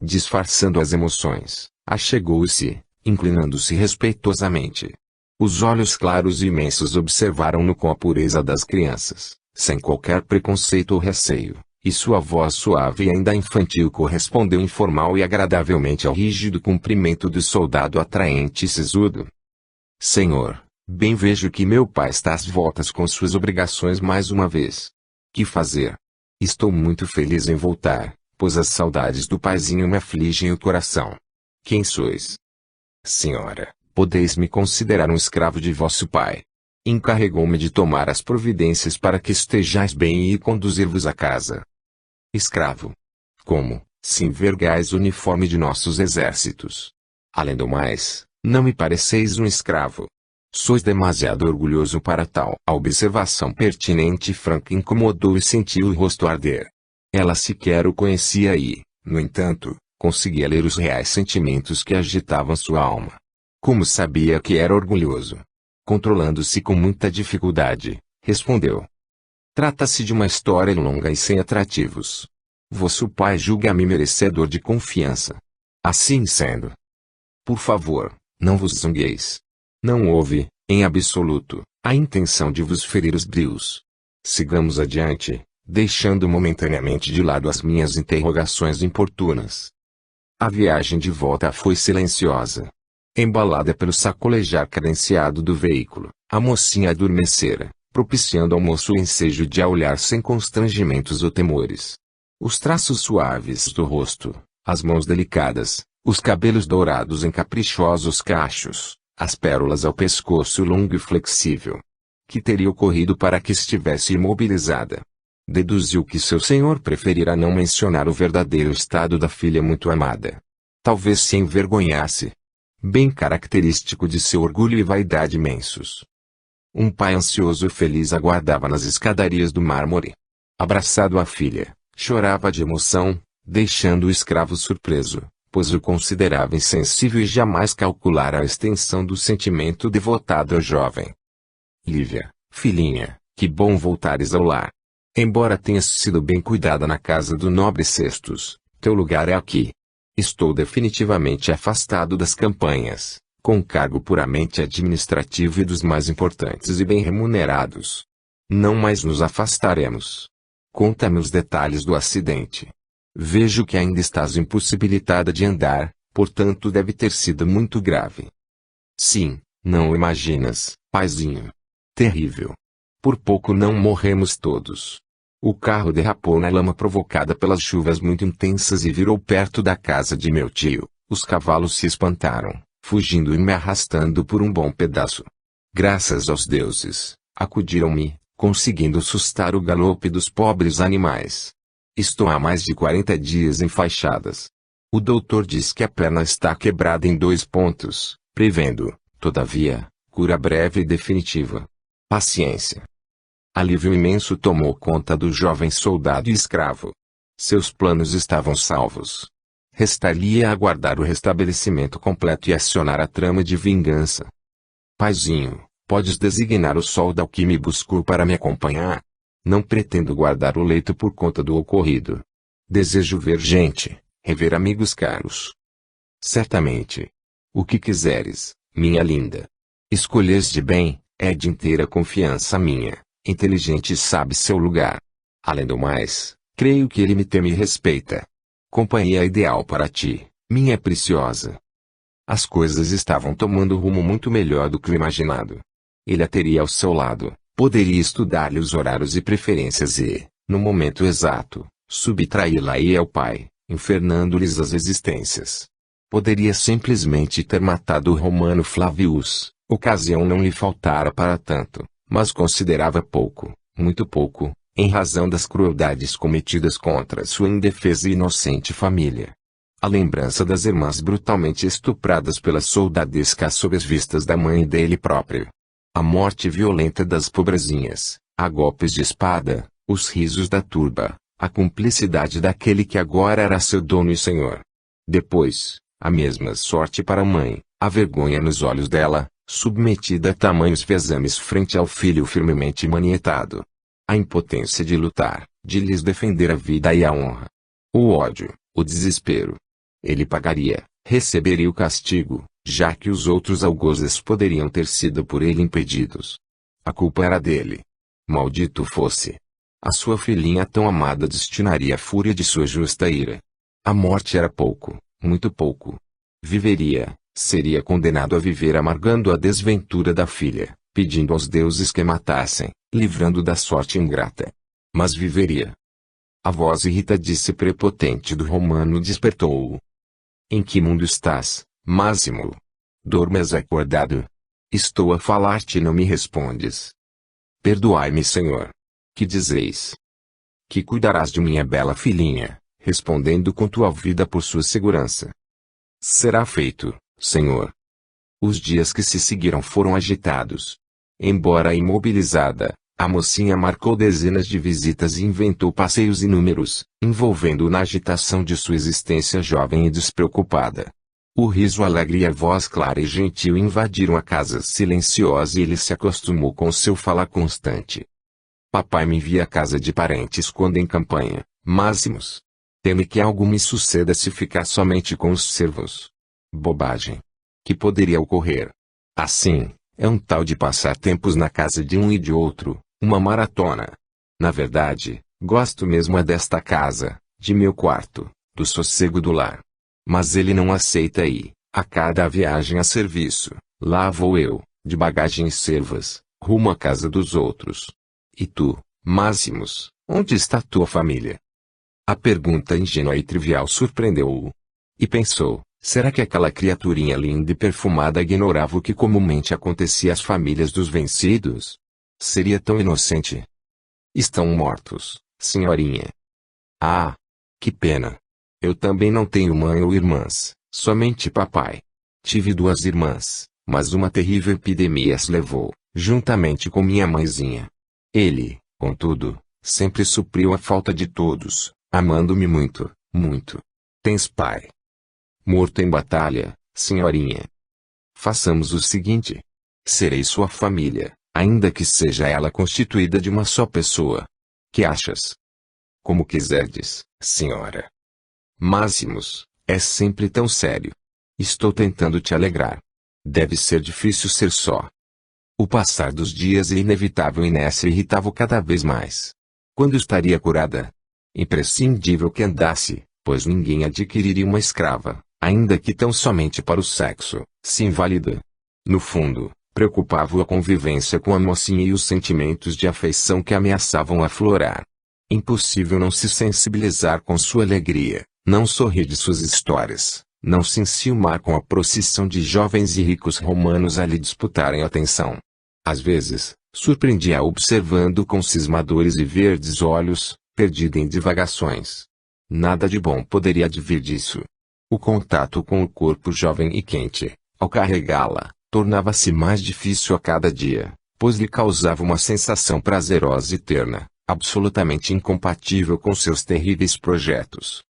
Disfarçando as emoções, achegou-se, inclinando-se respeitosamente. Os olhos claros e imensos observaram-no com a pureza das crianças, sem qualquer preconceito ou receio, e sua voz suave e ainda infantil correspondeu informal e agradavelmente ao rígido cumprimento do soldado atraente e sisudo. Senhor, bem vejo que meu pai está às voltas com suas obrigações mais uma vez. Que fazer? Estou muito feliz em voltar, pois as saudades do paizinho me afligem o coração. Quem sois? Senhora, podeis me considerar um escravo de vosso pai. Encarregou-me de tomar as providências para que estejais bem e conduzir-vos a casa. Escravo? Como, se envergais o uniforme de nossos exércitos? Além do mais, não me pareceis um escravo. Sois demasiado orgulhoso para tal. A observação pertinente e franca incomodou e sentiu o rosto arder. Ela sequer o conhecia e, no entanto, conseguia ler os reais sentimentos que agitavam sua alma. Como sabia que era orgulhoso? Controlando-se com muita dificuldade, respondeu. Trata-se de uma história longa e sem atrativos. Vosso pai julga-me merecedor de confiança. Assim sendo, por favor, não vos zangueis. Não houve, em absoluto, a intenção de vos ferir os brios. Sigamos adiante, deixando momentaneamente de lado as minhas interrogações importunas. A viagem de volta foi silenciosa. Embalada pelo sacolejar cadenciado do veículo, a mocinha adormecera, propiciando ao moço o ensejo de a olhar sem constrangimentos ou temores. Os traços suaves do rosto, as mãos delicadas, os cabelos dourados em caprichosos cachos, as pérolas ao pescoço longo e flexível. Que teria ocorrido para que estivesse imobilizada? Deduziu que seu senhor preferira não mencionar o verdadeiro estado da filha muito amada. Talvez se envergonhasse. Bem característico de seu orgulho e vaidade imensos. Um pai ansioso e feliz aguardava nas escadarias do mármore. Abraçado à filha, chorava de emoção, deixando o escravo surpreso, pois o considerava insensível e jamais calculara a extensão do sentimento devotado ao jovem. Lívia, filhinha, que bom voltares ao lar. Embora tenhas sido bem cuidada na casa do nobre Cestus, teu lugar é aqui. Estou definitivamente afastado das campanhas, com cargo puramente administrativo e dos mais importantes e bem remunerados. Não mais nos afastaremos. Conta-me os detalhes do acidente. Vejo que ainda estás impossibilitada de andar, portanto deve ter sido muito grave. Sim, não imaginas, paizinho. Terrível. Por pouco não morremos todos. O carro derrapou na lama provocada pelas chuvas muito intensas e virou perto da casa de meu tio. Os cavalos se espantaram, fugindo e me arrastando por um bom pedaço. Graças aos deuses, acudiram-me, conseguindo sustar o galope dos pobres animais. Estou há mais de 40 dias enfaixadas. O doutor diz que a perna está quebrada em 2 pontos, prevendo, todavia, cura breve e definitiva. Paciência. Alívio imenso tomou conta do jovem soldado e escravo. Seus planos estavam salvos. Restaria aguardar o restabelecimento completo e acionar a trama de vingança. Paizinho, podes designar o soldado que me buscou para me acompanhar? Não pretendo guardar o leito por conta do ocorrido. Desejo ver gente, rever amigos caros. Certamente. O que quiseres, minha linda. Escolheste bem, é de inteira confiança minha. Inteligente e sabe seu lugar. Além do mais, creio que ele me teme e respeita. Companhia ideal para ti, minha preciosa. As coisas estavam tomando rumo muito melhor do que o imaginado. Ele a teria ao seu lado, poderia estudar-lhe os horários e preferências e, no momento exato, subtraí-la ao pai, infernando-lhes as existências. Poderia simplesmente ter matado o Romano Flavius, ocasião não lhe faltara para tanto. Mas considerava pouco, muito pouco, em razão das crueldades cometidas contra sua indefesa e inocente família. A lembrança das irmãs brutalmente estupradas pela soldadesca sob as vistas da mãe dele próprio. A morte violenta das pobrezinhas, a golpes de espada, os risos da turba, a cumplicidade daquele que agora era seu dono e senhor. Depois, a mesma sorte para a mãe, a vergonha nos olhos dela, submetida a tamanhos vezames frente ao filho firmemente manietado. A impotência de lutar, de lhes defender a vida e a honra. O ódio, o desespero. Ele pagaria, receberia o castigo, já que os outros algozes poderiam ter sido por ele impedidos. A culpa era dele. Maldito fosse. A sua filhinha tão amada destinaria a fúria de sua justa ira. A morte era pouco, muito pouco. Viveria. Seria condenado a viver amargando a desventura da filha, pedindo aos deuses que matassem, livrando da sorte ingrata. Mas viveria. A voz irritadiça e prepotente do romano despertou-o. Em que mundo estás, Máximo? Dormes acordado? Estou a falar-te e não me respondes. Perdoai-me, senhor. Que dizeis? Que cuidarás de minha bela filhinha, respondendo com tua vida por sua segurança. Será feito, senhor. Os dias que se seguiram foram agitados. Embora imobilizada, a mocinha marcou dezenas de visitas e inventou passeios inúmeros, envolvendo-o na agitação de sua existência jovem e despreocupada. O riso alegre e a voz clara e gentil invadiram a casa silenciosa e ele se acostumou com seu falar constante. Papai me envia à casa de parentes quando em campanha, Máximos. Teme que algo me suceda se ficar somente com os servos. Bobagem. Que poderia ocorrer? Assim, é um tal de passar tempos na casa de um e de outro, uma maratona. Na verdade, gosto mesmo é desta casa, de meu quarto, do sossego do lar. Mas ele não aceita e, a cada viagem a serviço, lá vou eu, de bagagem e servas, rumo à casa dos outros. E tu, Máximos, onde está tua família? A pergunta ingênua e trivial surpreendeu-o. E pensou, Será que aquela criaturinha linda e perfumada ignorava o que comumente acontecia às famílias dos vencidos? Seria tão inocente. Estão mortos, senhorinha. Ah! Que pena. Eu também não tenho mãe ou irmãs, somente papai. Tive 2 irmãs, mas uma terrível epidemia as levou, juntamente com minha mãezinha. Ele, contudo, sempre supriu a falta de todos, amando-me muito, muito. Tens pai? Morto em batalha, senhorinha. Façamos o seguinte. Serei sua família, ainda que seja ela constituída de uma só pessoa. Que achas? Como quiserdes, senhora. Máximos, é sempre tão sério. Estou tentando te alegrar. Deve ser difícil ser só. O passar dos dias e inevitável inércia irritava-o cada vez mais. Quando estaria curada? Imprescindível que andasse, pois ninguém adquiriria uma escrava, ainda que tão somente para o sexo, se inválida. No fundo, preocupava-o a convivência com a mocinha e os sentimentos de afeição que ameaçavam aflorar. Impossível não se sensibilizar com sua alegria, não sorrir de suas histórias, não se enciumar com a procissão de jovens e ricos romanos a lhe disputarem atenção. Às vezes, surpreendia-a observando com cismadores e verdes olhos, perdida em divagações. Nada de bom poderia advir disso. O contato com o corpo jovem e quente, ao carregá-la, tornava-se mais difícil a cada dia, pois lhe causava uma sensação prazerosa e terna, absolutamente incompatível com seus terríveis projetos.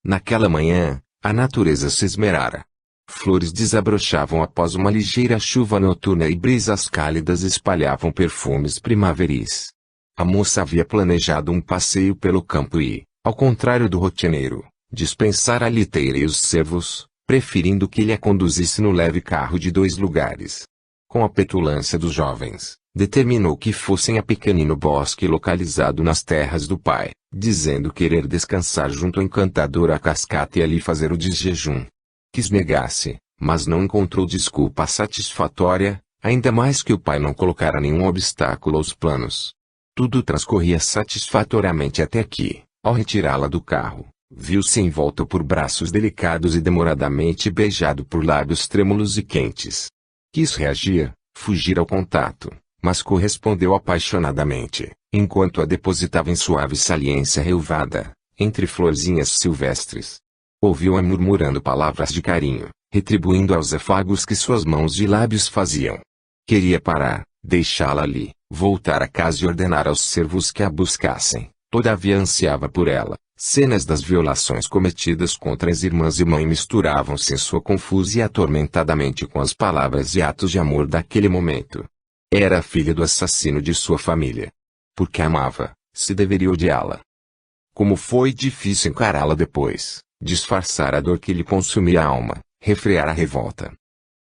Naquela manhã, a natureza se esmerara. Flores desabrochavam após uma ligeira chuva noturna e brisas cálidas espalhavam perfumes primaveris. A moça havia planejado um passeio pelo campo e, ao contrário do rotineiro, dispensara a liteira e os servos, preferindo que ele a conduzisse no leve carro de 2 lugares. Com a petulância dos jovens, determinou que fossem a pequenino bosque localizado nas terras do pai, dizendo querer descansar junto à encantadora cascata e ali fazer o desjejum. Quis negar-se, mas não encontrou desculpa satisfatória, ainda mais que o pai não colocara nenhum obstáculo aos planos. Tudo transcorria satisfatoriamente até que, ao retirá-la do carro, viu-se envolta por braços delicados e demoradamente beijado por lábios trêmulos e quentes. Quis reagir, fugir ao contato, mas correspondeu apaixonadamente, enquanto a depositava em suave saliência relvada, entre florzinhas silvestres. Ouviu-a murmurando palavras de carinho, retribuindo aos afagos que suas mãos e lábios faziam. Queria parar, deixá-la ali, voltar a casa e ordenar aos servos que a buscassem, todavia ansiava por ela. Cenas das violações cometidas contra as irmãs e mãe misturavam-se em sua confusa e atormentadamente com as palavras e atos de amor daquele momento. Era a filha do assassino de sua família. Porque amava, se deveria odiá-la. Como foi difícil encará-la depois, disfarçar a dor que lhe consumia a alma, refrear a revolta.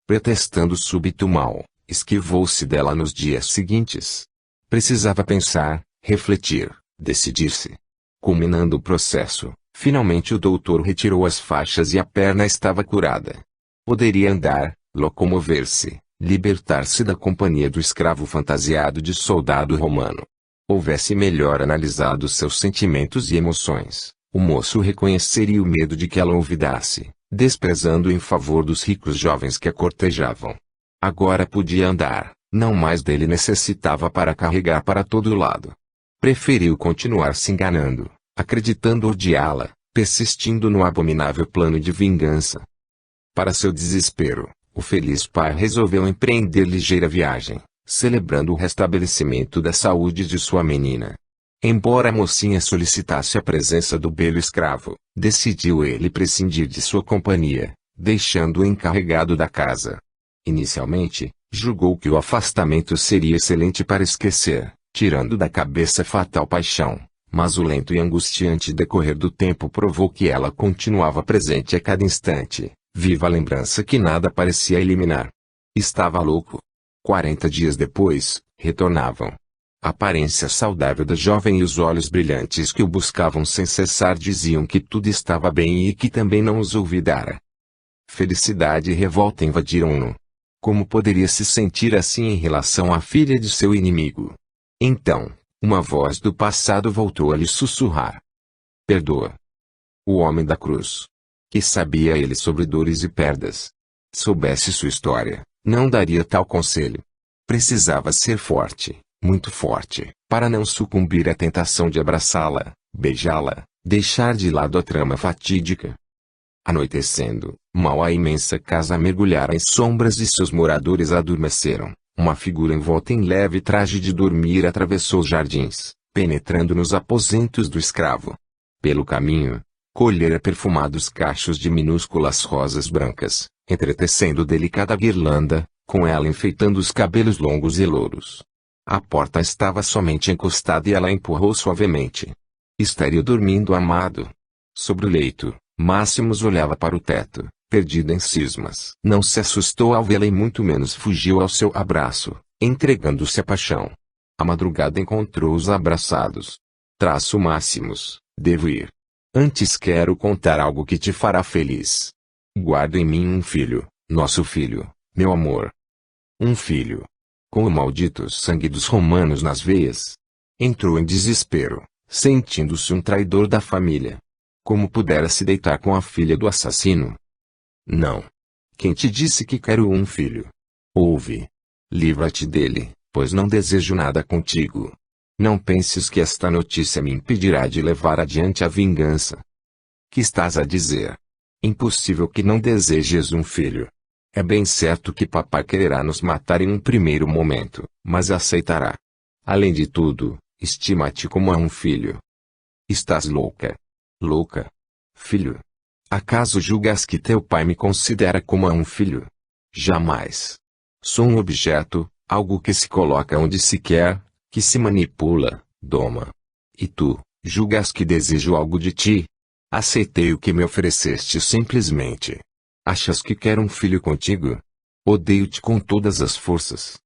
Pretextando súbito mal, esquivou-se dela nos dias seguintes. Precisava pensar, refletir, decidir-se. Culminando o processo, finalmente o doutor retirou as faixas e a perna estava curada. Poderia andar, locomover-se, libertar-se da companhia do escravo fantasiado de soldado romano. Houvesse melhor analisado seus sentimentos e emoções, o moço reconheceria o medo de que ela olvidasse, desprezando em favor dos ricos jovens que a cortejavam. Agora podia andar, não mais dele necessitava para carregar para todo lado. Preferiu continuar se enganando, acreditando odiá-la, persistindo no abominável plano de vingança. Para seu desespero, o feliz pai resolveu empreender ligeira viagem, celebrando o restabelecimento da saúde de sua menina. Embora a mocinha solicitasse a presença do belo escravo, decidiu ele prescindir de sua companhia, deixando-o encarregado da casa. Inicialmente, julgou que o afastamento seria excelente para esquecer, tirando da cabeça a fatal paixão, mas o lento e angustiante decorrer do tempo provou que ela continuava presente a cada instante, viva lembrança que nada parecia eliminar. Estava louco. 40 dias depois, retornavam. A aparência saudável da jovem e os olhos brilhantes que o buscavam sem cessar diziam que tudo estava bem e que também não os olvidara. Felicidade e revolta invadiram-no. Como poderia se sentir assim em relação à filha de seu inimigo? Então, uma voz do passado voltou a lhe sussurrar. Perdoa. O homem da cruz. Que sabia ele sobre dores e perdas? Soubesse sua história, não daria tal conselho. Precisava ser forte, muito forte, para não sucumbir à tentação de abraçá-la, beijá-la, deixar de lado a trama fatídica. Anoitecendo, mal a imensa casa mergulhara em sombras e seus moradores adormeceram. Uma figura envolta em leve traje de dormir atravessou os jardins, penetrando nos aposentos do escravo. Pelo caminho, colhera perfumados cachos de minúsculas rosas brancas, entretecendo delicada guirlanda, com ela enfeitando os cabelos longos e louros. A porta estava somente encostada e ela empurrou suavemente. Estaria dormindo amado. Sobre o leito, Máximos olhava para o teto, perdido em cismas. Não se assustou ao vê-la e muito menos fugiu ao seu abraço, entregando-se à paixão. A madrugada encontrou-os abraçados. Traço Máximos, devo ir. Antes quero contar algo que te fará feliz. Guardo em mim um filho, nosso filho, meu amor. Um filho. Com o maldito sangue dos romanos nas veias. Entrou em desespero, sentindo-se um traidor da família. Como pudera se deitar com a filha do assassino? Não. Quem te disse que quero um filho? Ouve. Livra-te dele, pois não desejo nada contigo. Não penses que esta notícia me impedirá de levar adiante a vingança. Que estás a dizer? Impossível que não desejes um filho. É bem certo que papai quererá nos matar em um primeiro momento, mas aceitará. Além de tudo, estima-te como a um filho. Estás louca. Louca? Filho? Acaso julgas que teu pai me considera como a um filho? Jamais. Sou um objeto, algo que se coloca onde se quer, que se manipula, doma. E tu, julgas que desejo algo de ti? Aceitei o que me ofereceste simplesmente. Achas que quero um filho contigo? Odeio-te com todas as forças.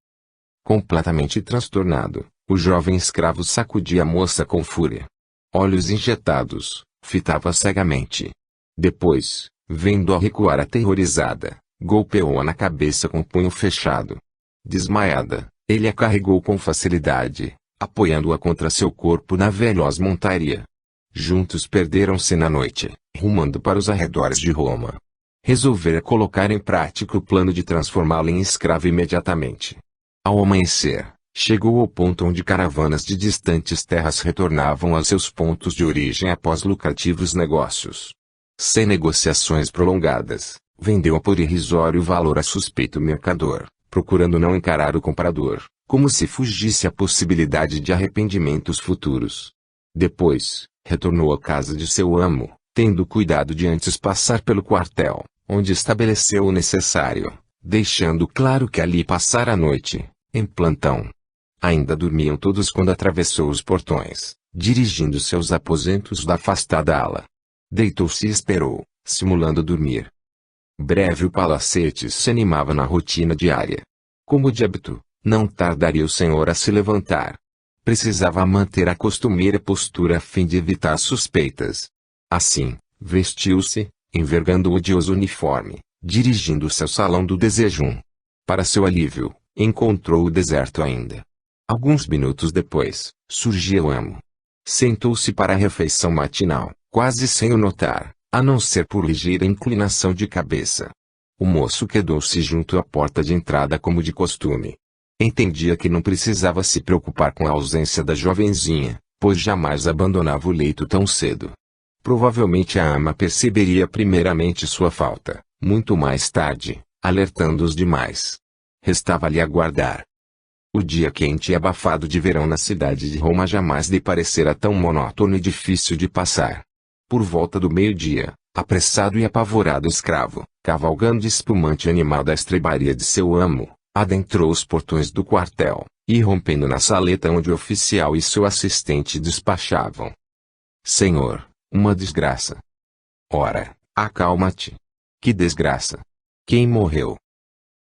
Completamente transtornado, o jovem escravo sacudia a moça com fúria. Olhos injetados, fitava cegamente. Depois, vendo-a recuar aterrorizada, golpeou-a na cabeça com o punho fechado. Desmaiada, ele a carregou com facilidade, apoiando-a contra seu corpo na veloz montaria. Juntos perderam-se na noite, rumando para os arredores de Roma. Resolvera colocar em prática o plano de transformá-la em escrava imediatamente. Ao amanhecer, chegou ao ponto onde caravanas de distantes terras retornavam a seus pontos de origem após lucrativos negócios. Sem negociações prolongadas, vendeu-a por irrisório valor a suspeito mercador, procurando não encarar o comprador, como se fugisse a possibilidade de arrependimentos futuros. Depois, retornou à casa de seu amo, tendo cuidado de antes passar pelo quartel, onde estabeleceu o necessário, deixando claro que ali passara a noite, em plantão. Ainda dormiam todos quando atravessou os portões, dirigindo-se aos aposentos da afastada ala. Deitou-se e esperou, simulando dormir. Breve o palacete se animava na rotina diária. Como de hábito, não tardaria o senhor a se levantar. Precisava manter a costumeira postura a fim de evitar suspeitas. Assim, vestiu-se, envergando o odioso uniforme, dirigindo-se ao salão do desejum. Para seu alívio, encontrou-o deserto ainda. Alguns minutos depois, surgia o amo. Sentou-se para a refeição matinal, quase sem o notar, a não ser por ligeira inclinação de cabeça. O moço quedou-se junto à porta de entrada como de costume. Entendia que não precisava se preocupar com a ausência da jovenzinha, pois jamais abandonava o leito tão cedo. Provavelmente a ama perceberia primeiramente sua falta, muito mais tarde, alertando os demais. Restava-lhe aguardar. O dia quente e abafado de verão na cidade de Roma jamais lhe parecera tão monótono e difícil de passar. Por volta do meio-dia, apressado e apavorado escravo, cavalgando espumante animal da estrebaria de seu amo, adentrou os portões do quartel, e rompendo na saleta onde o oficial e seu assistente despachavam. Senhor, uma desgraça. Ora, acalma-te. Que desgraça? Quem morreu?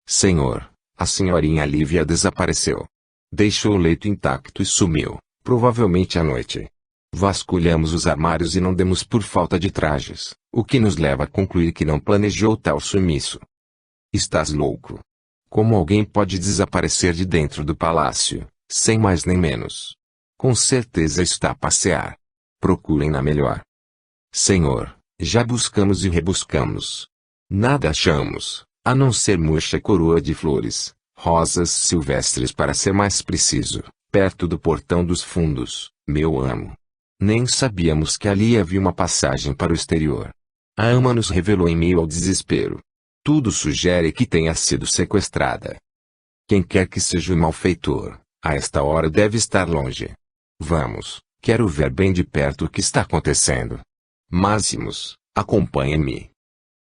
Senhor, a senhorinha Lívia desapareceu. Deixou o leito intacto e sumiu, provavelmente à noite. Vasculhamos os armários e não demos por falta de trajes, o que nos leva a concluir que não planejou tal sumiço. Estás louco? Como alguém pode desaparecer de dentro do palácio, sem mais nem menos? Com certeza está a passear. Procurem-na melhor. Senhor, Já buscamos e rebuscamos. Nada achamos, a não ser murcha coroa de flores, rosas silvestres para ser mais preciso, perto do portão dos fundos, meu amo. Nem sabíamos que ali havia uma passagem para o exterior. A ama nos revelou em meio ao desespero. Tudo sugere que tenha sido sequestrada. Quem quer que seja o malfeitor, a esta hora deve estar longe. Vamos, quero ver bem de perto o que está acontecendo. Máximos, acompanhe-me.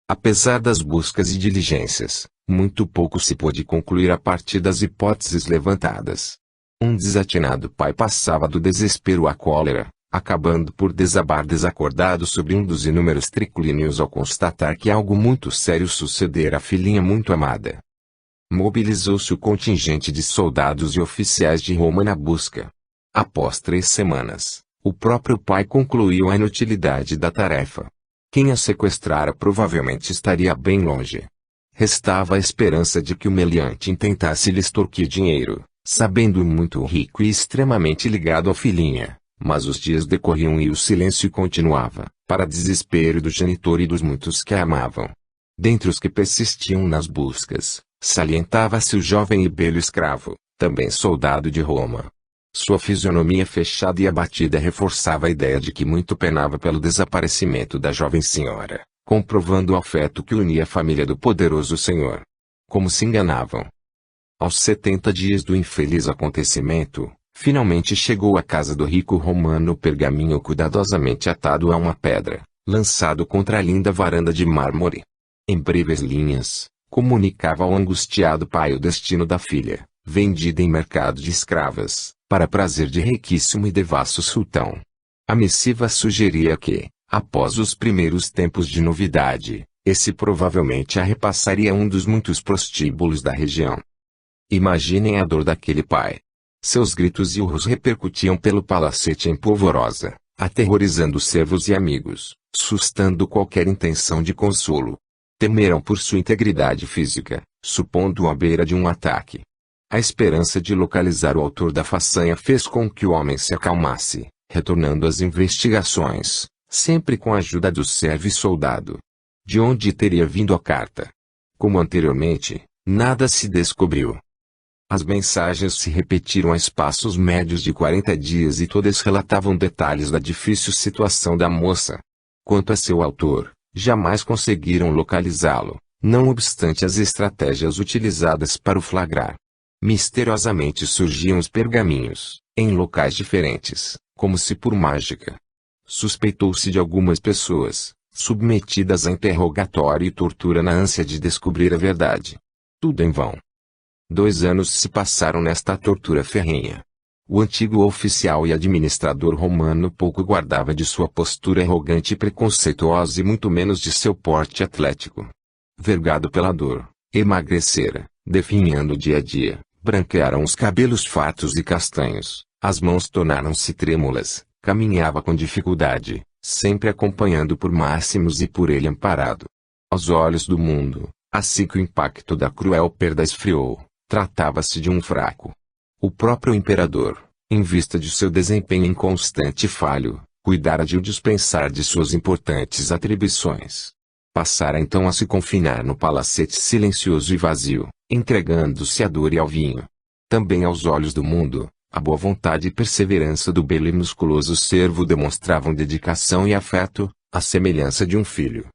Apesar das buscas e diligências, muito pouco se pôde concluir a partir das hipóteses levantadas. Um desatinado pai passava do desespero à cólera, acabando por desabar desacordado sobre um dos inúmeros triclínios ao constatar que algo muito sério sucedera à filhinha muito amada. Mobilizou-se o contingente de soldados e oficiais de Roma na busca. Após 3 semanas, o próprio pai concluiu a inutilidade da tarefa. Quem a sequestrara provavelmente estaria bem longe. Restava a esperança de que o meliante intentasse lhe extorquir dinheiro, sabendo muito rico e extremamente ligado à filhinha. Mas os dias decorriam e o silêncio continuava, para desespero do genitor e dos muitos que a amavam. Dentre os que persistiam nas buscas, salientava-se o jovem e belo escravo, também soldado de Roma. Sua fisionomia fechada e abatida reforçava a ideia de que muito penava pelo desaparecimento da jovem senhora, comprovando o afeto que unia a família do poderoso senhor. Como se enganavam. Aos 70 dias do infeliz acontecimento, finalmente chegou à casa do rico romano o pergaminho cuidadosamente atado a uma pedra, lançado contra a linda varanda de mármore. Em breves linhas, comunicava ao angustiado pai o destino da filha, vendida em mercado de escravas, para prazer de riquíssimo e devasso sultão. A missiva sugeria que, após os primeiros tempos de novidade, esse provavelmente a repassaria a um dos muitos prostíbulos da região. Imaginem a dor daquele pai. Seus gritos e urros repercutiam pelo palacete em polvorosa, aterrorizando servos e amigos, sustando qualquer intenção de consolo. Temeram por sua integridade física, supondo-o à beira de um ataque. A esperança de localizar o autor da façanha fez com que o homem se acalmasse, retornando às investigações, sempre com a ajuda do servo e soldado. De onde teria vindo a carta? Como anteriormente, nada se descobriu. As mensagens se repetiram a espaços médios de 40 dias e todas relatavam detalhes da difícil situação da moça. Quanto a seu autor, jamais conseguiram localizá-lo, não obstante as estratégias utilizadas para o flagrar. Misteriosamente surgiam os pergaminhos, em locais diferentes, como se por mágica. Suspeitou-se de algumas pessoas, submetidas a interrogatório e tortura na ânsia de descobrir a verdade. Tudo em vão. 2 anos se passaram nesta tortura ferrenha. O antigo oficial e administrador romano pouco guardava de sua postura arrogante e preconceituosa e muito menos de seu porte atlético. Vergado pela dor, emagrecera, definhando dia a dia, branquearam os cabelos fartos e castanhos, as mãos tornaram-se trêmulas, caminhava com dificuldade, sempre acompanhando por Máximos e por ele amparado. Aos olhos do mundo, assim que o impacto da cruel perda esfriou, tratava-se de um fraco. O próprio imperador, em vista de seu desempenho inconstante e falho, cuidara de o dispensar de suas importantes atribuições. Passara então a se confinar no palacete silencioso e vazio, entregando-se à dor e ao vinho. Também aos olhos do mundo, a boa vontade e perseverança do belo e musculoso servo demonstravam dedicação e afeto, à semelhança de um filho.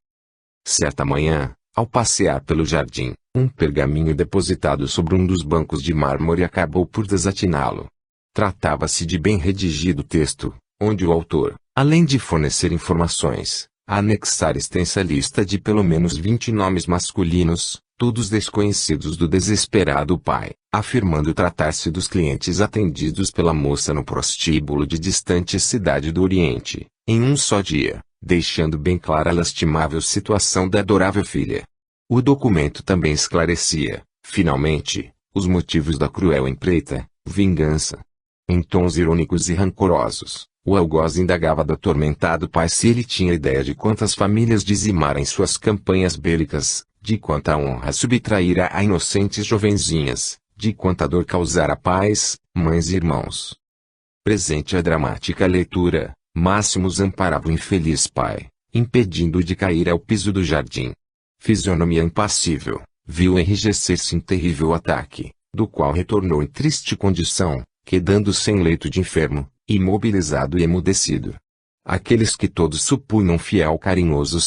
Certa manhã, ao passear pelo jardim, um pergaminho depositado sobre um dos bancos de mármore acabou por desatiná-lo. Tratava-se de bem redigido texto, onde o autor, além de fornecer informações, anexara extensa lista de pelo menos 20 nomes masculinos, todos desconhecidos do desesperado pai, afirmando tratar-se dos clientes atendidos pela moça no prostíbulo de distante cidade do Oriente, em um só dia, deixando bem clara a lastimável situação da adorável filha. O documento também esclarecia, finalmente, os motivos da cruel empreita, vingança. Em tons irônicos e rancorosos, o algoz indagava do atormentado pai se ele tinha ideia de quantas famílias dizimara em suas campanhas bélicas, de quanta honra subtraíra a inocentes jovenzinhas, de quanta dor causara a pais, mães e irmãos. Presente a dramática leitura, Máximos amparava o infeliz pai, impedindo-o de cair ao piso do jardim. Fisionomia impassível, viu enrijecer-se em terrível ataque, do qual retornou em triste condição, quedando-se em leito de enfermo, imobilizado e emudecido. Aqueles que todos supunham fiel carinhoso